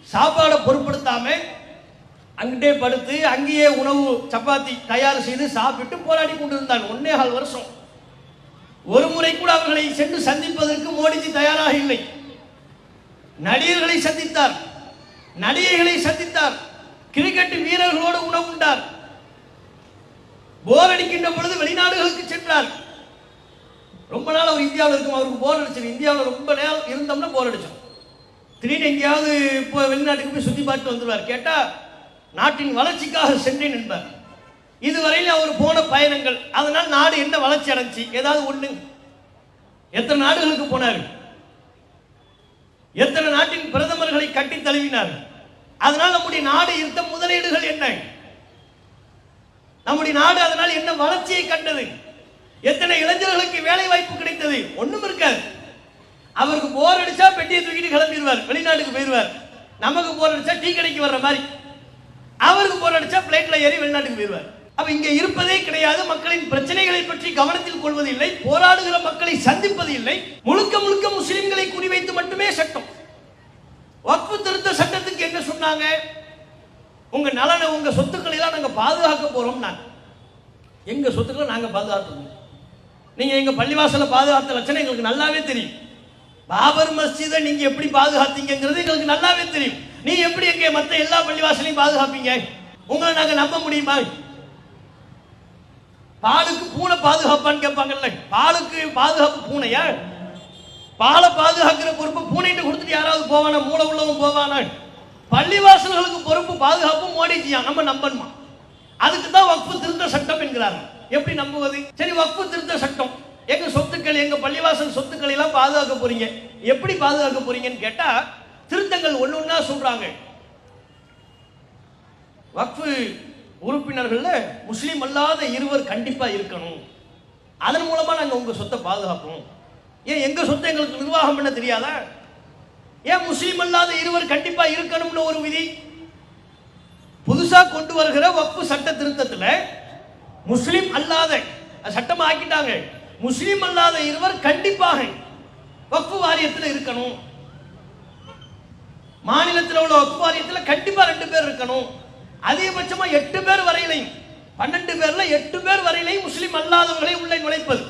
சாப்பாடை பொருட்படுத்தாம அங்கிட்டே படுத்து அங்கேயே உணவு சப்பாத்தி தயார் செய்து சாப்பிட்டு போராடி கொண்டிருந்தாங்க 1.25 வருஷம். ஒரு முறை கூட அவர்களை சென்று சந்திப்பதற்கு மோடிஜி தயாராக இல்லை. நடிகர்களை சந்தித்தார், நடிகைகளை சந்தித்தார், கிரிக்கெட் வீரர்களோடு உணவு உண்டார், போர் அடிக்கின்ற பொழுது வெளிநாடுகளுக்கு சென்றார். ரொம்ப நாள் அவர் இந்தியாவில் இருக்கும், அவருக்கு போர் அடிச்சது. இந்தியாவில் ரொம்ப நேரம் இருந்தோம்னா போர் அடிச்சோம். திடீர்னு எங்கேயாவது இப்போ வெளிநாட்டுக்கு போய் சுற்றி பார்த்து வந்துடுவார். கேட்டா நாட்டின் வளர்ச்சிக்காக சென்றேன் என்பார். இதுவரையில் அவர் போன பயணங்கள், அதனால் நாடு என்ன வளர்ச்சி அடைஞ்சி ஏதாவது ஒண்ணு? எத்தனை நாடுகளுக்கு போனார்? எத்தனை நாட்டின் பிரதமர்களை கட்டி தழுவினார்? அதனால் நம்முடைய நாடு இருந்த முதலீடுகள் என்ன? நம்முடைய நாடு அதனால் என்ன வளர்ச்சியை கண்டது? எத்தனை இளைஞர்களுக்கு வேலை வாய்ப்பு கிடைத்தது? ஒண்ணும் இருக்காது. அவருக்கு போர் அடிச்சா பெட்டியை தூக்கிட்டு கிளம்பிடுவார், வெளிநாட்டுக்கு போயிடுவார். நமக்கு போர் அடிச்சா டீ கடைக்கு வர்ற மாதிரி, அவருக்கு போர் அடிச்சா பிளைட்ல ஏறி வெளிநாட்டுக்கு போயிடுவார். அப்ப இங்க இருப்பதே கிடையாது. மக்களின் பிரச்சனைகளை பற்றி கவனத்தில் கொள்வதில்லை, போராடுகிற மக்களை சந்திப்பது இல்லை. முழுக்க முழுக்க முஸ்லிம்களை குறிவைத்து மட்டுமே சட்டம். வக்ஃபு திருத்த சட்டத்துக்கு என்ன சொன்னாங்க? உங்க நலனை, உங்க சொத்துக்களை எல்லாம் நாங்க பாதுகாக்க போறோம். எங்க சொத்துக்களை நாங்க பாதுகாத்துக்கணும். நீங்க எங்க பள்ளிவாசல பாதுகாத்த லட்சணம் எங்களுக்கு நல்லாவே தெரியும். பாபர் மஸ்ஜிதை நீங்க எப்படி பாதுகாத்தீங்கிறது எங்களுக்கு நல்லாவே தெரியும். நீ எப்படி எங்க மற்ற எல்லா பள்ளிவாசலையும் பாதுகாப்பீங்க? உங்களை நாங்க நம்ப முடியுமா? பாலுக்கு பூனை பாதுகாப்பான்னு கேட்பாங்கல்ல, பாலுக்கு பாதுகாப்பு பூனையா? பாலை பாதுகாக்கிற பொறுப்பு பூனைட்டு கொடுத்துட்டு யாராவது போவானா? மூளை உள்ளவன் போவானா? பள்ளிவாசல்களுக்கு பொறுப்பு பாதுகாப்பு மோடிஜியா, நம்ம நம்பணுமா? அதுக்கு தான் வக்ஃபு திருத்த சட்டம் என்கிறாங்க. எப்படி நம்புவது? சரி, வக்ஃபு திருத்த சட்டம், எங்க சொத்துக்கள், எங்க பள்ளிவாசல் சொத்துக்களை எல்லாம் பாதுகாக்க போறீங்க, எப்படி பாதுகாக்க போறீங்கன்னு கேட்டா திருத்தங்கள் ஒன்னொன்னா சொல்றாங்க. வக்ஃபு உறுப்பினர்கள்ல முஸ்லீம் அல்லாத இருவர் கண்டிப்பா இருக்கணும், அதன் மூலமா நாங்க உங்க சொத்தை பாதுகாப்போம். ஏன் எங்க சொத்தை எங்களுக்கு நிர்வாகம் பண்ண தெரியாதா? ஏன் முஸ்லீம் அல்லாத இருவர் கண்டிப்பா இருக்கணும்னு ஒரு விதி புதுசா கொண்டு வருகிற வக்ஃபு சட்ட திருத்தத்துல முஸ்லீம் அல்லாத சட்டம் ஆக்கிட்டாங்க. முஸ்லீம் அல்லாத இருவர் கண்டிப்பாக வக்ஃபு வாரியத்தில் இருக்கணும். மாநிலத்தில் உள்ள வக்ஃபு வாரியத்தில் கண்டிப்பா 2 பேர் இருக்கணும். அதிகபட்சமா 8 பேர் வரையிலையும், 12 பேர்ல 8 பேர் வரையிலையும் முஸ்லீம் அல்லாதவர்களை உள்ளே நுழைப்பது.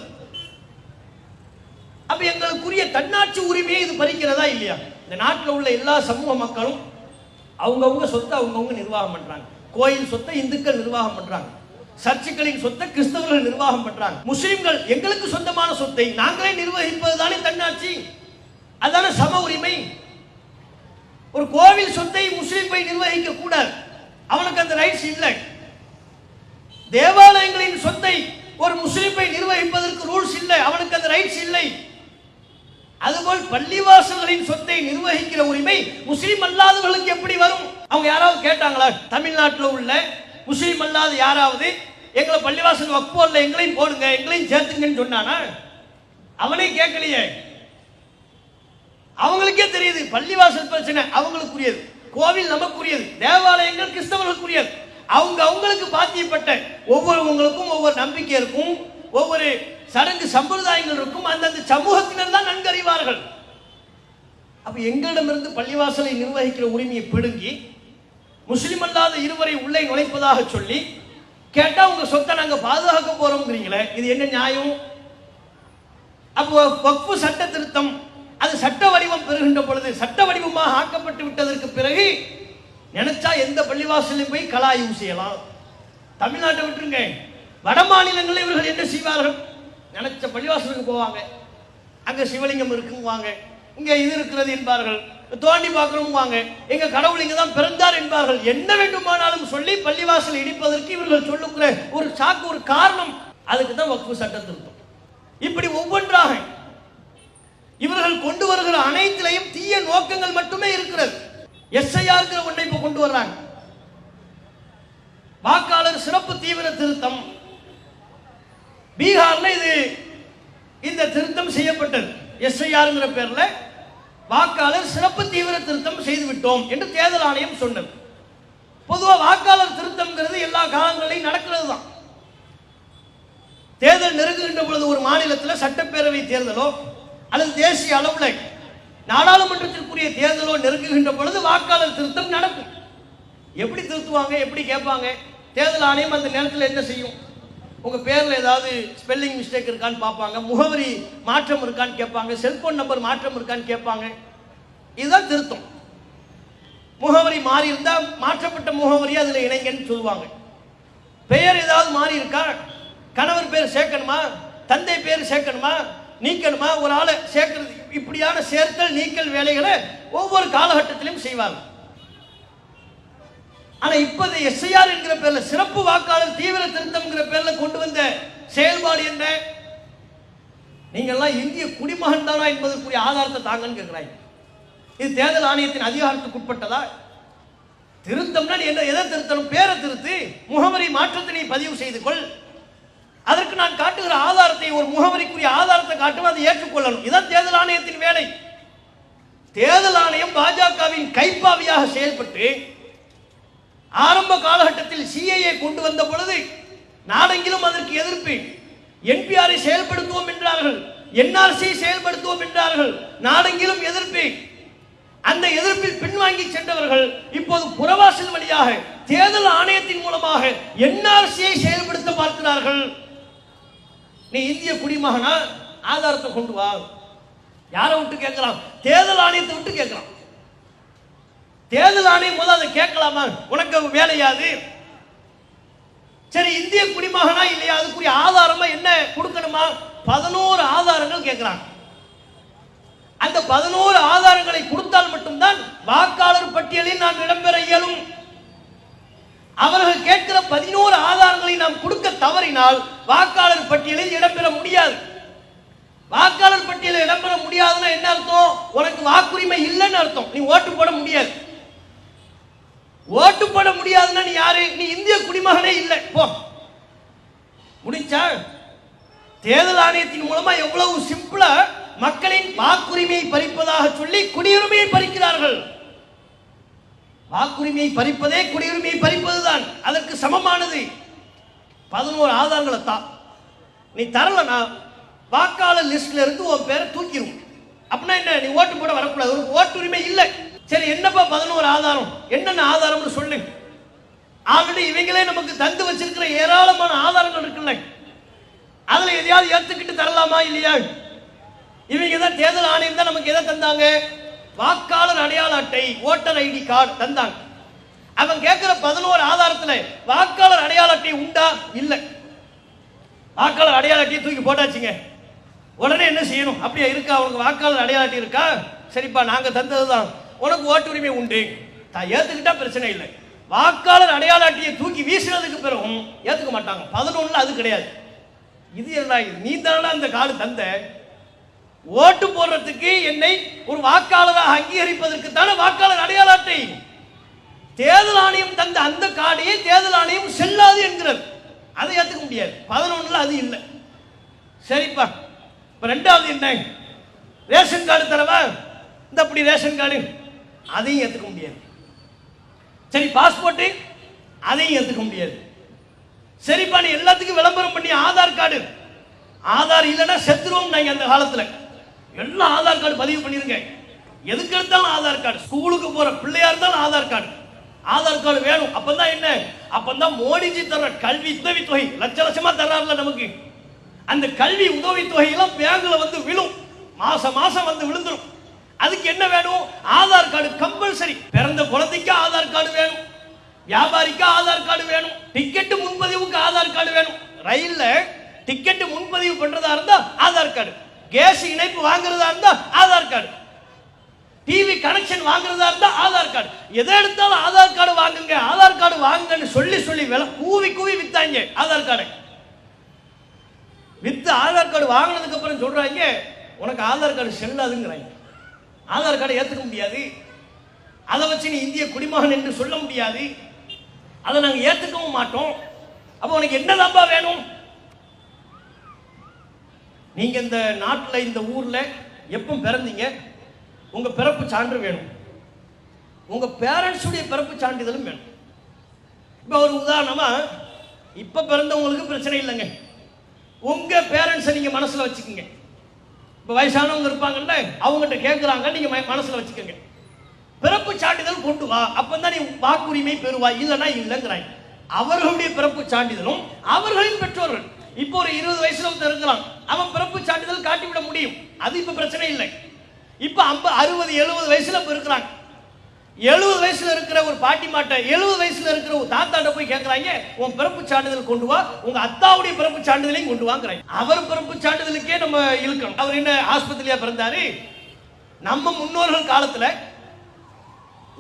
அப்ப எங்களுக்குரிய தன்னாட்சி உரிமையை இது பறிக்கிறதா இல்லையா? இந்த நாட்டில் உள்ள எல்லா சமூக மக்களும் அவங்கவுங்க சொத்தை அவங்கவுங்க நிர்வாகம் பண்றாங்க. கோயில் சொத்தை இந்துக்கள் நிர்வாகம் பண்றாங்க, சர்ச்சுகளின் சொத்தை கிறிஸ்தவர்கள் நிர்வாகம் பண்றாங்க. முஸ்லிம்கள் எங்களுக்கு சொந்தமான சொத்தை நாங்களே நிர்வகிப்பது தானே தன்னாட்சி, அதான சம உரிமை. ஒரு கோவில் சொத்தை முஸ்லிம் போய் நிர்வகிக்க கூடாது, அவனுக்கு அந்த ரைட்ஸ் இல்லை. தேவாலயங்களின் சொத்தை ஒரு முஸ்லிம் போய் நிர்வகிப்பதற்கு ரூல்ஸ் இல்லை, அவனுக்கு அந்த ரைட்ஸ் இல்லை. அதுபோல் பள்ளிவாசல்களின் சொத்தை நிர்வகிக்கிற உரிமை முஸ்லிம் அல்லாதவர்களுக்கு எப்படி வரும்? அவங்க யாராவது கேட்டாங்களா? தமிழ்நாட்டில் உள்ள முஸ்லிம் அல்லாத யாராவது எங்களை பள்ளிவாசல் வக்ஃப் போர்டுல எங்களையும் போடுங்க, எங்களையும் சேர்த்துங்கன்னு சொன்னானா? அவனே கேட்கலையே. அவங்களுக்கே தெரியுது பள்ளிவாசல் பிரச்சனை அவங்களுக்குரியது, கோவில் நமக்குரியது, தேவாலயங்கள் கிறிஸ்தவர்களுக்குரியது. அவங்களுக்கு பாத்தியப்பட்ட ஒவ்வொருவங்களுக்கும் ஒவ்வொரு நம்பிக்கை இருக்கும், ஒவ்வொரு சடங்கு சம்பிரதாயங்கள் இருக்கும். அந்தந்த சமூகத்தினர் தான் நன்கு அறிவார்கள். அப்ப எங்களிடமிருந்து பள்ளிவாசலை நிர்வகிக்கிற உரிமையை பிடுங்கி முஸ்லிம் அல்லாத இருவரை உள்ளே நுழைப்பதாக சொல்லி கேட்டா உங்க சொத்தை நாங்க பாதுகாக்க போறோம்ங்கிறீங்களே, இது என்ன நியாயம்? அப்போ வக்ஃபு சட்ட திருத்தம் அது சட்ட வடிவம் பெறுகின்ற பொழுது, சட்ட வடிவமாக ஆக்கப்பட்டு விட்டதற்கு பிறகு நினைச்சா எந்த பள்ளிவாசலையும் போய் கலாய்வு செய்யலாம். தமிழ்நாட்டை விட்டுருங்க, வட மாநிலங்களில் இவர்கள் என்ன செய்வார்கள்? நினைச்ச பள்ளிவாசலுக்கு போவாங்க, அங்க சிவலிங்கம் இருக்குவாங்க, இங்க இது இருக்கிறது என்பார்கள், தோண்டி பார்க்கிறோம் வாங்க, எங்க கடவுள் இங்க தான் பிறந்தார் என்பார்கள். என்ன வேண்டுமானாலும் சொல்லி பள்ளிவாசல் இடிப்பதற்கு இவர்கள் சொல்லுகிற ஒரு சாக்கு, ஒரு காரணம், அதுக்கு தான் வக்ஃபு சட்ட திருத்தம். இப்படி ஒவ்வொன்றாக இவர்கள் கொண்டு வருகிற அனைத்திலையும் தீய நோக்கங்கள் மட்டுமே இருக்கிறது. எஸ்ஐஆர்ங்கிற ஒன்றை இப்ப கொண்டு வர்றாங்க, வாக்காளர் சிறப்பு தீவிர திருத்தம். பீகார்ல இந்த திருத்தம் செய்யப்பட்டது. எஸ்ஐஆர்ங்கிற பேர்ல வாக்காளர் சிறப்பு தீவிர திருத்தம் செய்து விட்டோம் என்று தேர்தல் ஆணையம் சொன்னது. பொதுவாக வாக்காளர் திருத்தம்ங்கிறது எல்லா காலங்களிலும் நடக்கிறது தான். தேர்தல் நெருங்குகின்ற பொழுது ஒரு மாநிலத்தில் சட்டப்பேரவை தேர்தலோ அல்லது தேசிய அளவில் நாடாளுமன்றத்திற்குரிய தேர்தலோ நெருங்குகின்ற பொழுது வாக்காளர் திருத்தம் நடக்கும். எப்படி திருத்துவாங்க, எப்படி கேட்பாங்க? தேர்தல் ஆணையம் அந்த நேரத்தில் என்ன செய்யும்? உங்க பேர்ல ஏதாவது ஸ்பெல்லிங் மிஸ்டேக் இருக்கான்னு பார்ப்பாங்க, முகவரி மாற்றம் இருக்கான்னு கேட்பாங்க, செல்போன் நம்பர் மாற்றம் இருக்கான்னு கேட்பாங்க. இதுதான் திருத்தம். முகவரி மாறி இருந்தா மாற்றப்பட்ட முகவரி அதுல இணைங்கன்னு சொல்லுவாங்க. பெயர் ஏதாவது மாறி இருக்கா, கணவர் பேர் சேர்க்கணுமா, தந்தை பேர் சேர்க்கணுமா, நீக்கணுமா, ஒரு ஆளை சேர்க்கிறது, இப்படியான சேர்த்தல் நீக்கல் வேலைகளை ஒவ்வொரு காலகட்டத்திலும் செய்வாங்க. ஆனா இப்போது எஸ்ஐஆர் என்கிற பேர்ல, சிறப்பு வாக்காளர் தீவிர திருத்தம்ங்கிற பேர்ல கொண்டு வந்த செயல்பாடு என்ன? நீங்க எல்லாம் இந்திய குடிமகன் தானா என்பதற்குரிய ஆதாரத்தை தாங்கன்னு கேட்கிறாங்க. இது தேர்தல் ஆணையத்தின் அதிகாரத்துக்கு உட்பட்டதா? திருத்தம்னா என்ன? எதை திருத்தணும்? பேரை திருத்து, முகவரி மாற்றத்தை நீ பதிவு செய்து கொள். அதற்கு நான் காட்டுகிற ஆதாரத்தை, ஒரு முகவரிக்குரிய ஆதாரத்தை காட்டும், அதை ஏற்றுக்கொள்ளணும். இதான் தேர்தல் ஆணையத்தின் வேலை. தேர்தல் ஆணையம் பாஜகவின் கைப்பாவியாக செயல்பட்டு ஆரம்ப காலகட்டத்தில் சிஏஏ கொண்டு வந்த பொழுது நாடெங்கிலும் அதற்கு எதிர்ப்பு. என்பிஆரை செயல்படுத்துவோம் என்றார்கள், என்ஆர்சி செயல்படுத்துவோம் என்றார்கள், நாடெங்கிலும் எதிர்ப்பு. அந்த எதிர்ப்பில் பின்வாங்கி சென்றவர்கள் இப்போது புறவாசல் வழியாக தேர்தல் ஆணையத்தின் மூலமாக என்ஆர்சியை செயல்படுத்த பார்க்கிறார்கள். நீ இந்திய குடிமகனா, ஆதாரத்தை கொண்டு வா. யாரை விட்டு கேட்கிறான்? தேர்தல் ஆணையத்தை விட்டு கேட்கிறான். தேர்தல் ஆணையம் போது அதை கேட்கலாமா? உனக்கு வேலையாது? சரி, இந்திய குடிமகனா இல்லையா, அதுக்குரிய ஆதாரமா என்ன கொடுக்கணுமா? 11 ஆதாரங்கள் கேட்கிறாங்க. அந்த 11 ஆதாரங்களை கொடுத்தால் மட்டும்தான் வாக்காளர் பட்டியலில் நான் இடம்பெற இயலும். அவர்கள் கேட்கிற 11 ஆதாரங்களை நாம் கொடுக்க தவறினால் வாக்காளர் பட்டியலில் இடம்பெற முடியாது. வாக்காளர் பட்டியலில் இடம்பெற முடியாதுன்னா என்ன அர்த்தம்? உனக்கு வாக்குரிமை இல்லைன்னு அர்த்தம். நீ ஓட்டு போட முடியாது. ஓட்டு போட முடியாதுன்னா நீ யாரு? நீ இந்திய குடிமகனே இல்லை. போ, முடிச்சா? தேர்தல் ஆணையத்தின் மூலமா எவ்வளவு சிம்பிளா மக்களின் வாக்குரிமையை பறிப்பதாக சொல்லி குடியுரிமையை பறிக்கிறார்கள். வாக்குரிமையை பறிப்பதே குடியுரிமையை பறிப்பதுதான், அதற்கு சமமானது. 11 ஆதாரங்களை தான். நீ தரலனா வாக்காளர் லிஸ்ட்ல இருந்து உன் பேரை தூக்கிடும். அப்படின்னா என்ன? நீ ஓட்டு போட வரக்கூடாது, உனக்கு ஓட்டுரிமை இல்லை. சரி, என்னப்பா 11 ஆதாரம்? என்னென்ன ஆதாரம்னு சொல்லு. ஆல்ரெடி இவங்களே நமக்கு தந்து வச்சிருக்கிற ஏராளமான ஆதாரங்கள் இருக்குல்ல, அதுல எதையாவது ஏத்துக்கிட்டு தரலாமா இல்லையா? இவங்க தான் தேர்தல் ஆணையம் தான் நமக்கு எதை தந்தாங்க? வாக்காளர் அடையாள அட்டை, ஓட்டர் ஐடி கார்டு தந்தாங்க. அவன் கேட்கிற 11 ஆதாரத்துல வாக்காளர் அடையாள அட்டை உண்டா? இல்லை. வாக்காளர் அடையாள அட்டையை தூக்கி போட்டாச்சுங்க. உடனே என்ன செய்யணும்? அப்படியே இருக்கா? உனக்கு வாக்காளர் அடையாள அட்டை இருக்கா? சரிப்பா, நாங்க தந்ததுதான், உனக்கு ஓட்டு உரிமை உண்டு. ஏத்துக்கிட்டா பிரச்சனை இல்லை. வாக்காளர் அடையாள அட்டையை தூக்கி வீசினதுக்கு பிறகும் ஏத்துக்க மாட்டாங்க. 11 அது கிடையாது. இது என்ன? நீ தானே அந்த கார்டு தந்த, ஓட்டு போடுறதுக்கு என்னை ஒரு வாக்காளராக அங்கீகரிப்பதற்கு தானே வாக்காளர் அடையாள அட்டை. தேர்தல் ஆணையம் தந்த அந்த கார்டையே தேர்தல் ஆணையம் செல்லாது என்கிறது. அதை ஏத்துக்க முடியாது. 11 அது இல்லை. சரிப்பா, இப்ப ரெண்டாவது என்ன? ரேஷன் கார்டு தரவா? இந்த அப்படி ரேஷன் கார்டு, அதையும் ஏத்துக்க முடியாது. சரி, பாஸ்போர்ட், அதையும் ஏத்துக்க முடியாது. சரிப்பா, நீ எல்லாத்துக்கும் விளம்பரம் பண்ணி ஆதார் கார்டு, ஆதார் இல்லைன்னா செத்துருவோம். நாங்க அந்த காலத்துல எல்லாம் ஆதார் கார்டு பதிவு பண்ணிருங்க. எதுக்கு எடுத்தாலும் ஆதார் கார்டு. ஸ்கூலுக்கு போற பிள்ளையா இருந்தாலும் ஆதார் கார்டு, ஆதார் கார்டு வேணும். அப்பதான் என்ன? அப்பதான் மோடிஜி தர்ற கல்வி உதவித்தொகை லட்ச லட்சமா தர்றாருல நமக்கு. அந்த கல்வி உதவித்தொகை எல்லாம் பேங்க்ல வந்து விழும், மாசம் மாசம் வந்து விழுந்துரும். அதுக்கு என்ன வேணும்? Aadhaar card compulsory. பிறந்த குழந்தைக்கு ஆதார் கார்டு வேணும், வியாபாரிக்கு ஆதார் கார்டு வேணும், டிக்கெட் முன்பதிவுக்கு ஆதார் கார்டு வேணும். ரயில்ல டிக்கெட் முன்பதிவு பண்றதா இருந்தா ஆதார் கார்டு, கேஸ் இணைப்பு வாங்குறதா இருந்தா ஆதார் கார்டு, டிவி கனெக்ஷன் வாங்குறதா இருந்தா ஆதார் கார்டு. எதை எடுத்தாலும் ஆதார் கார்டு வாங்குங்க, ஆதார் கார்டு வாங்குங்கன்னு சொல்லி சொல்லி கூவி கூவி வித்தாங்க Aadhaar card. With Aadhaar card வாங்கினதுக்கு அப்புறம் சொல்றாங்க உனக்கு ஆதார் கார்டு செல்லாதுங்கிறாங்க. ஆதார் கார்டு ஏத்துக்க முடியாது, அதை வச்சு நீ இந்திய குடிமகன் என்று சொல்ல முடியாது, அதை நாங்க ஏத்துக்கவும் மாட்டோம். அப்ப உனக்கு என்னதான்பா வேணும்? நீங்க இந்த நாட்டில் இந்த ஊர்ல எப்ப பிறந்தீங்க, உங்க பிறப்பு சான்று வேணும், உங்க பேரண்ட்ஸுடைய பிறப்பு சான்றிதழும் வேணும். இப்ப ஒரு உதாரணமா, இப்ப பிறந்தவங்களுக்கு பிரச்சனை இல்லைங்க, உங்க பேரண்ட்ஸை நீங்க மனசுல வச்சுக்கோங்க. இப்ப வயசானவங்க இருப்பாங்கல்ல, அவங்ககிட்ட கேட்கிறாங்க, நீங்க மனசுல வச்சுக்கோங்க. பிறப்பு சான்றிதழ் கொண்டு வா, அப்பதான் நீ வாக்குரிமை பெறுவாய், இல்லைன்னா இல்லைங்கிறாங்க. அவர்களுடைய பிறப்பு சான்றிதழும் அவர்களின் பெற்றோர்கள். இப்போ ஒரு 20 வயசுல ஒருத்தர் இருக்கிறான், அவன் பிறப்பு சான்றிதழ் காட்டிவிட முடியும், அது இப்ப பிரச்சனை இல்லை. இப்ப 60 70 வயசுல இருக்கிறாங்க. 70 வயசுல இருக்கிற ஒரு பாட்டி மாட்ட 70 வயசுல இருக்கிற ஒரு தாத்தாட்ட போய் கேட்கறாங்க, உன் பிறப்பு சான்றிதழ் கொண்டு வா, உங்க அத்தாவுடைய பிறப்பு சான்றிதழையும் கொண்டு வாங்குறாங்க. அவர் பிறப்பு சான்றிதழுக்கே நம்ம இழுக்கணும். அவர் என்ன ஆஸ்பத்திரியா பிறந்தாரு? நம்ம முன்னோர்கள் காலத்துல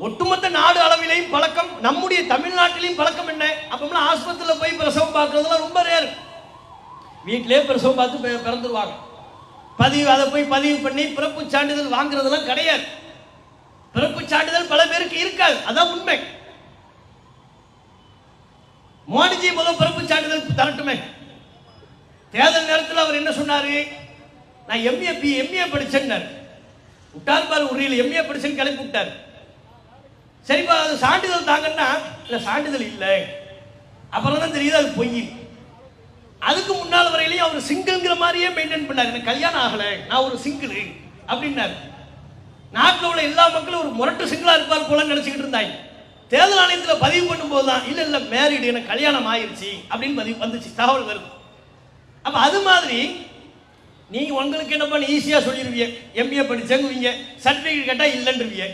ஒட்டுமொத்த நாடு அளவிலையும் பழக்கம், நம்முடைய தமிழ்நாட்டிலையும் பழக்கம் என்ன? அப்பமெல்லாம் ஆஸ்பத்திரியில போய் பிரசவம் பார்க்கறதுலாம் ரொம்ப ரேர். வீட்டிலே பிரசவம் பார்த்து பிறந்துருவாங்க. அதை போய் பதிவு பண்ணி பிறப்பு சான்றிதழ் வாங்குறதெல்லாம் கிடையாது. பிறப்பு சான்றிதழ் பல பேருக்கு இருக்காது, அதான் உண்மை. மோடிஜி முதல் பிறப்பு சான்றிதழ் தரட்டுமே. தேர்தல் நேரத்தில் அவர் என்ன சொன்னாரு? நான் எம்ஏ படிச்சேன்னாரு. விட்டார் பாரு, உரியில் எம்ஏ படிச்சேன்னு கிளப்பி விட்டார். சரிப்பா, அது சான்றிதழ் தாங்கன்னா, இல்ல சான்றிதழ் இல்லை, அப்புறம் தான் தெரியுது அது பொய். அதுக்கு முன்னால் வரையிலையும் அவர் சிங்கிள்ங்கிற மாதிரியே மெயின்டைன் பண்ணாரு. எனக்கு கல்யாணம் ஆகல, நான் ஒரு சிங்கிள் அப்படின்னாரு. நாட்டில் உள்ள எல்லா மக்களும் ஒரு முரட்டு சிங்கிளா இருப்பார் போல நினைச்சுக்கிட்டு இருந்தாங்க. தேர்தல் ஆணையத்தில் பதிவு பண்ணும் போதுதான் இல்ல மேரிடு, எனக்கு கல்யாணம் ஆயிடுச்சு அப்படின்னு பதிவு வந்துச்சு, தகவல் வருது. அப்ப அது மாதிரி நீங்க உங்களுக்கு என்ன பண்ண ஈஸியா சொல்லிடுவீங்க, எம்பிஏ படிச்சேங்குவீங்க, சர்டிபிகேட் கேட்டா இல்லைன்றீங்க,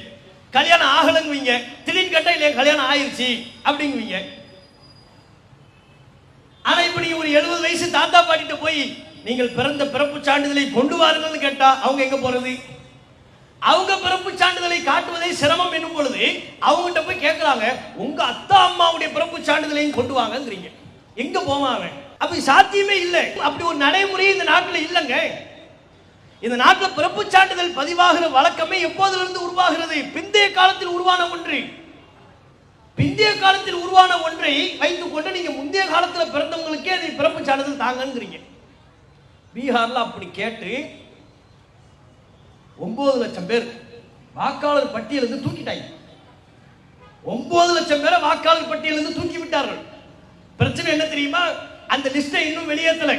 கல்யாணம் ஆகலங்குவீங்க, திடீர்னு கேட்டா இல்லையா கல்யாணம் ஆயிருச்சு அப்படிங்குவீங்க. ஆனா இப்ப நீங்க ஒரு 70 வயசு தாத்தா பாட்டிட்ட போய் நீங்கள் பிறந்த பிறப்பு சான்றிதழை கொண்டு வாருங்கள்னு கேட்டா அவங்க எங்க போறது? அவங்க பிறப்பு சான்றிதழை காட்டுவதை சிரமம் என்னும் பொழுது அவங்ககிட்ட போய் கேட்கிறாங்க, உங்க அத்தா அம்மாவுடைய பிறப்பு சான்றிதழையும் கொண்டு வாங்கங்கிறீங்க. எங்க போவாங்க? அப்ப சாத்தியமே இல்லை. அப்படி ஒரு நடைமுறை இந்த நாட்டில் இல்லைங்க. இந்த நாட்டில் பிறப்பு சான்றிதழ் பதிவாகிற வழக்கமே எப்போதிலிருந்து உருவாகிறது? பிந்தைய காலத்தில் உருவான ஒன்று. பிந்தைய காலத்தில் உருவான ஒன்றை வைத்துக் கொண்டு நீங்க முந்தைய காலத்தில் பிறந்தவங்களுக்கே அதை பிறப்பு சான்றிதழ் தாங்கங்கிறீங்க. பீகார்ல அப்படி கேட்டு 9 லட்சம் பேர் வாக்காளர் பட்டியலிருந்து தூக்கிட்டாங்க. 9 லட்சம் பேரை வாக்காளர் பட்டியலிருந்து தூக்கி விட்டார்கள். பிரச்சனை என்ன தெரியுமா? அந்த லிஸ்டை இன்னும் வெளியேற்றலை,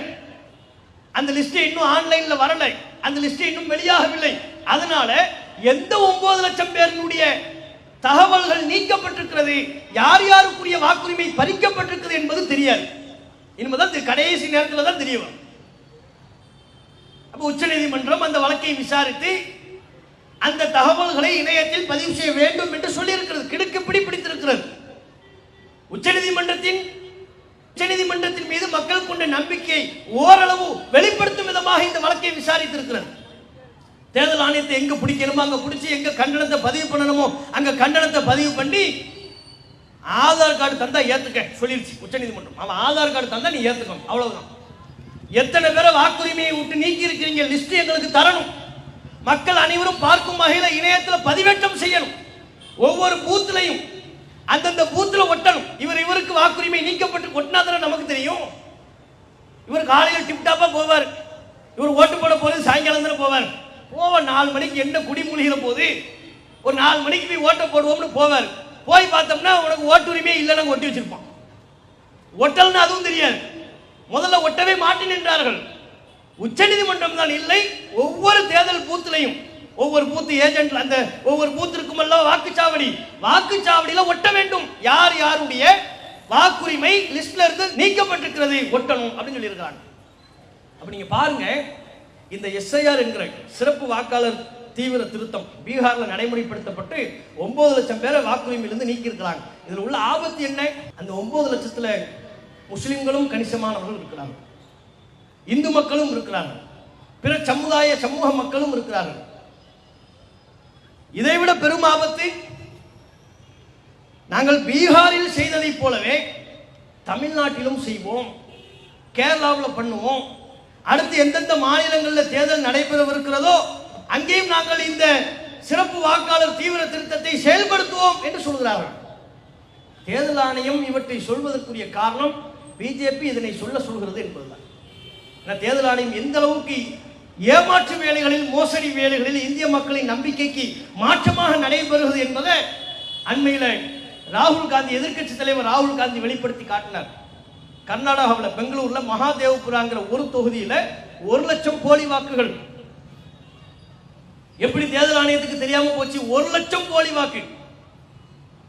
அந்த லிஸ்ட் இன்னும் ஆன்லைன்ல வரலை, அந்த லிஸ்ட் இன்னும் வெளியாகவில்லை. அதனால எந்த 9 லட்சம் பேருடைய தகவல்கள் நீக்கப்பட்டிருக்கிறது, யார் யாருக்குரிய வாக்குரிமை பறிக்கப்பட்டிருக்கிறது என்பது தெரியாது. இனிமேதான் கடைசி நேரத்தில் தான் தெரிய வரும். அப்ப உச்சநீதிமன்றம் அந்த வழக்கை விசாரித்து அந்த தகவல்களை இணையத்தில் பதிவு செய்ய வேண்டும் என்று சொல்லி இருக்கிறது. கிடுக்குப்பிடி பிடித்திருக்கிறது. உச்சநீதிமன்றத்தின் மீது மக்கள் கொண்ட நம்பிக்கையை ஓரளவு வெளிப்படுத்தும் விதமாக இந்த வழக்கை விசாரித்திருக்கிறது. தேர்தல் ஆணையத்தை எங்க பிடிக்கணுமோ அங்க பிடிச்சி, எங்க கண்டனத்தை பதிவு பண்ணணுமோ அங்க கண்டனத்தை பதிவு பண்ணி, ஆதார் கார்டு தந்தா ஏத்துக்க சொல்லிருச்சு உச்சநீதிமன்றம். அவன் ஆதார் கார்டு தந்தா நீ ஏத்துக்கணும், அவ்வளவுதான். எத்தனை பேரை வாக்குரிமையை விட்டு நீக்கி இருக்கிறீங்க, லிஸ்ட் எங்களுக்கு தரணும். மக்கள் அனைவரும் பார்க்கும் வகையில் இணையத்தில் பதிவேற்றம் செய்யணும். ஒவ்வொரு பூத்திலையும் அந்தந்த பூத்துல ஒட்டணும். இவருக்கு வாக்குரிமை நீக்கப்பட்டு ஒட்டினாதான் நமக்கு தெரியும். இவர் காலையில் டிப்டாப்பா போவார், இவர் ஓட்டு போட போறது சாயங்காலம் தானே போவார். 4 மணிக்கு என்ன குடிமூழ்கிற போது ஒரு 4 மணிக்கு போய் ஓட்ட போடுவோம்னு போவார். போய் பார்த்தோம்னா உனக்கு ஓட்டுரிமையே இல்லைன்னு ஒட்டி வச்சிருப்பான். ஒட்டல்னு அதுவும் தெரியாது. முதல்ல ஒட்டவே மாட்டேன் என்றார்கள். உச்சநீதிமன்றம் தான் இல்லை, ஒவ்வொரு தேர்தல் பூத்திலையும் ஒவ்வொரு பூத்து ஏஜென்ட், அந்த ஒவ்வொரு பூத்திற்கும் எல்லாம் வாக்குச்சாவடியில ஒட்ட வேண்டும். யார் யாருடைய வாக்குரிமை லிஸ்ட்ல இருந்து நீக்கப்பட்டிருக்கிறது ஒட்டணும் அப்படின்னு சொல்லி இருக்காங்க. அப்ப நீங்க பாருங்க, இந்த SIR என்கிற சிறப்பு வாக்காளர் தீவிர திருத்தம் பீகார்ல நடைமுறைப்படுத்தப்பட்டு 9 லட்சம் பேரை வாக்குரிமையிலிருந்து நீக்கி இருக்கிறாங்க. இதுல உள்ள ஆபத்து என்ன? அந்த 9 லட்சத்துல முஸ்லிம்களும் கணிசமானவர்கள் இருக்கிறார்கள், இந்து மக்களும் இருக்கிறார்கள், பிற சமூக மக்களும் இருக்கிறார்கள். இதைவிட பெரும் ஆபத்து, நாங்கள் பீகாரில் செய்ததை போலவே தமிழ்நாட்டிலும் செய்வோம், கேரளாவில் பண்ணுவோம், அடுத்து எந்தெந்த மாநிலங்களில் தேர்தல் நடைபெறவிருக்கிறதோ அங்கேயும் நாங்கள் இந்த சிறப்பு வாக்காளர் தீவிர திருத்தத்தை செயல்படுத்துவோம் என்று சொல்கிறார்கள். தேர்தல் ஆணையம் இவற்றை சொல்வதற்குரிய காரணம் பிஜேபி இதனை சொல்கிறது என்பதுதான். தேர்தல் ஆணையம் எந்த அளவுக்கு ஏமாற்று வேலைகளில், மோசடி வேலைகளில் இந்திய மக்களின் நம்பிக்கைக்கு மாற்றமாக நடைபெறுகிறது என்பதை அண்மையில் ராகுல் காந்தி, எதிர்க்கட்சி தலைவர் ராகுல் காந்தி வெளிப்படுத்தி காட்டினார். கர்நாடகாவில் பெங்களூர்ல மகாதேவபுராங்கிற ஒரு தொகுதியில் 1 லட்சம் போலி வாக்குகள். எப்படி தேர்தல் ஆணையத்துக்கு தெரியாம போச்சு? 1 லட்சம் போலி வாக்கு.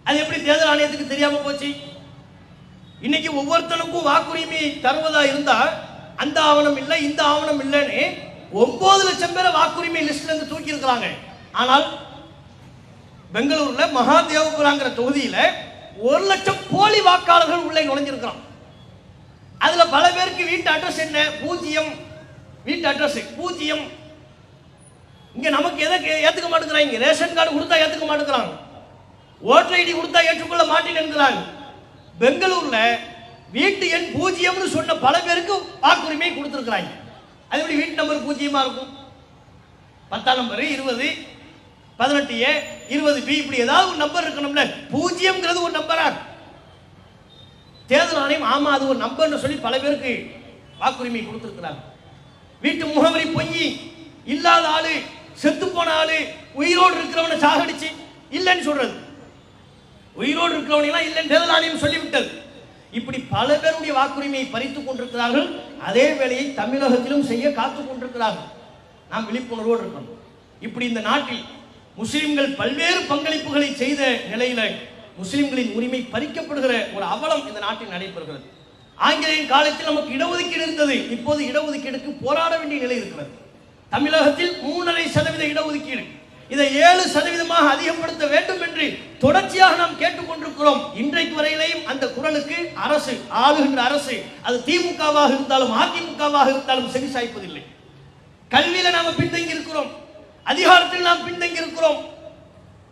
அது எப்படி தேர்தல் ஆணையத்துக்கு தெரியாம போச்சு? இன்னைக்கு ஒவ்வொருத்தனுக்கும் வாக்குரிமை தருவதா இருந்தா அந்த ஆவணம் இல்லை, இந்த ஆவணம் இல்லைன்னு 9 லட்சம் பேரை வாக்குரிமை லிஸ்ட்ல இருந்து தூக்கி இருக்கிறாங்க. ஆனால் பெங்களூர்ல மகாதேவபுராங்கிற தொகுதியில 1 லட்சம் போலி வாக்காளர்கள் உள்ளே நுழைஞ்சிருக்கிறான். அதுல பல பேருக்கு வீட்டு அட்ரஸ் என்ன? 0. வீட்டு அட்ரஸ் 0. இங்க நமக்கு எதை ஏத்துக்க மாட்டேங்கிறாங்க? ரேஷன் கார்டு கொடுத்தா ஏத்துக்க மாட்டேங்கிறாங்க, ஓட்டர் ஐடி கொடுத்தா ஏற்றுக்கொள்ள மாட்டேன் என்கிறாங்க. பெங்களூர்ல வீட்டு எண் 0ன்னு சொன்ன பல பேருக்கு வாக்குரிமை கொடுத்திருக்கிறாங்க. அது எப்படி வீட்டு நம்பர் 0 இருக்கும்? 10ஆம் நம்பர், 20, 18A, 20B, இப்படி ஏதாவது ஒரு நம்பர் இருக்கணும்ல. 0ங்கிறது ஒரு நம்பரா? தேர்தல் ஆணையம் ஆமா அது ஒரு நம்பர்னு சொல்லி பல பேருக்கு வாக்குரிமை கொடுத்திருக்கிறாங்க. வீட்டு முகவரி பொய், இல்லாத ஆளு, செத்து போன ஆளு, உயிரோடு இருக்கிறவனை சாகடிச்சு இல்லைன்னு சொல்றது, உயிரோடு இருக்கிறவனெல்லாம் இல்லைன்னு தேர்தல் ஆணையம் சொல்லிவிட்டது. இப்படி பல பேருடைய வாக்குரிமையை பறித்துக் கொண்டிருக்கிறார்கள். அதே வேளையை தமிழகத்திலும் செய்ய காத்துக் கொண்டிருக்கிறார்கள். நாம் விழிப்புணர்வோடு இருக்கணும். இப்படி இந்த நாட்டில் முஸ்லிம்கள் பல்வேறு பங்களிப்புகளை செய்த நிலையில முஸ்லிம்களின் உரிமை பறிக்கப்படுகிற ஒரு அவலம் இந்த நாட்டில் நடைபெறுகிறது. ஆங்கிலேயன் காலத்தில் நமக்கு இடஒதுக்கீடு இருந்தது. இப்போது இடஒதுக்கீடுக்கு போராட வேண்டிய நிலை இருக்கிறது. தமிழகத்தில் 3.5% இடஒதுக்கீடு, இதை 7% அதிகப்படுத்த வேண்டும் என்று தொடர்ச்சியாக நாம் கேட்டுக்கொண்டிருக்கிறோம். இன்றைக்கு வரையிலேயும் அந்த குரலுக்கு அரசு, ஆளுகின்ற அரசு, அது திமுகவாக இருந்தாலும் அதிமுகவாக இருந்தாலும் செவி சாய்ப்பதில்லை. கல்வியில நாம பின்தங்கி இருக்கிறோம், அதிகாரத்தில் நாம் பின்தங்கி இருக்கிறோம்.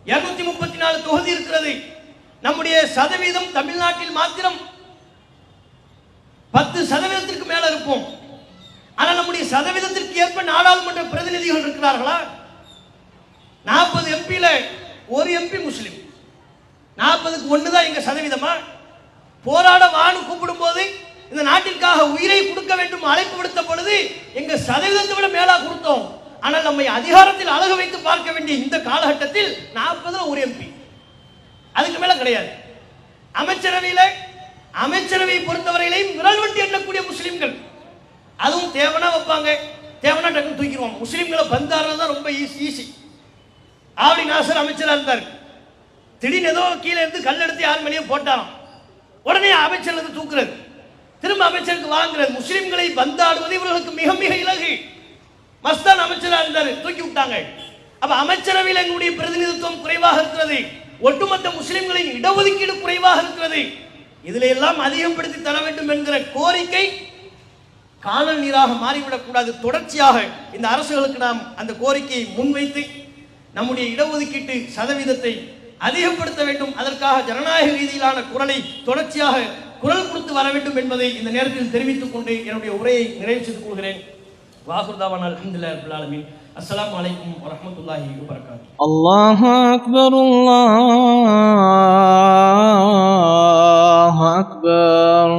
234 தொகுதி இருக்கிறது. நம்முடைய சதவீதம் தமிழ்நாட்டில் மாத்திரம் 10% மேல இருப்போம். ஆனால் நம்முடைய சதவீதத்திற்கு ஏற்ப நாடாளுமன்ற பிரதிநிதிகள் இருக்கிறார்களா? 40 எம்பில ஒரு எம்பி முஸ்லிம், 40க்கு 1 தான் எங்க சதவீதமா? போராட வான்னு கூப்பிடும் போது, இந்த நாட்டிற்காக உயிரை கொடுக்க வேண்டும் அழைப்பு விடுத்த பொழுது எங்க சதவீதத்தை விட மேலா கொடுத்தோம். ஆனால் நம்மை அதிகாரத்தில் அழகு வைத்து பார்க்க வேண்டிய இந்த காலகட்டத்தில் 40ல ஒரு எம்பி, அதுக்கு மேல கிடையாது. அமைச்சரவையை பொறுத்தவரையிலையும் விரல் வண்டி எண்ணக்கூடிய முஸ்லிம்கள், அதுவும் தேவனா வைப்பாங்க, தேவனா டக்குன்னு தூக்கிடுவாங்க. முஸ்லிம்களை பந்தாடுறது தான் ரொம்ப ஈஸி. ஆவடி நாசர் அமைச்சராக இருந்தார், திடீர்னு ஏதோ கீழே இருந்து கல் எடுத்து யார் மேலேயும் போட்டாராம், உடனே அமைச்சர் இருந்து தூக்குறது, திரும்ப அமைச்சருக்கு வாங்குறது. முஸ்லிம்களை பந்தாடுவது இவர்களுக்கு மிக மிக இலகு. மஸ்தான் அமைச்சராக இருந்தார், தூக்கி விட்டாங்க. அப்ப அமைச்சரவையில் எங்களுடைய பிரதிநிதித்துவம் குறைவாக இருக்கிறது, ஒட்டுமொத்த முஸ்லிம்களின் இடஒதுக்கீடு குறைவாக இருக்கிறது. இதுல எல்லாம் அதிகப்படுத்தி தர வேண்டும் என்கிற கோரிக்கை காணல் நீராக மாறிவிடக் கூடாது. தொடர்ச்சியாக இந்த அரசுகளுக்கு நாம் அந்த கோரிக்கையை முன்வைத்து நம்முடைய இடஒதுக்கீட்டு சதவீதத்தை அதிகப்படுத்த வேண்டும். அதற்காக ஜனநாயக ரீதியிலான குரலை தொடர்ச்சியாக குரல் கொடுத்து வர வேண்டும் என்பதை இந்த நேரத்தில் தெரிவித்துக் கொண்டு என்னுடைய உரையை நிறைவு செய்து கொள்கிறேன். வாகுர்தாவான் அல்ஹம்துலில்லாஹி ரப்பில் ஆலமீன். அஸ்ஸலாமு அலைக்கும் வரஹ்மத்துல்லாஹி வபரகாத்துஹு. அல்லாஹு அக்பர், அல்லாஹு அக்பர்.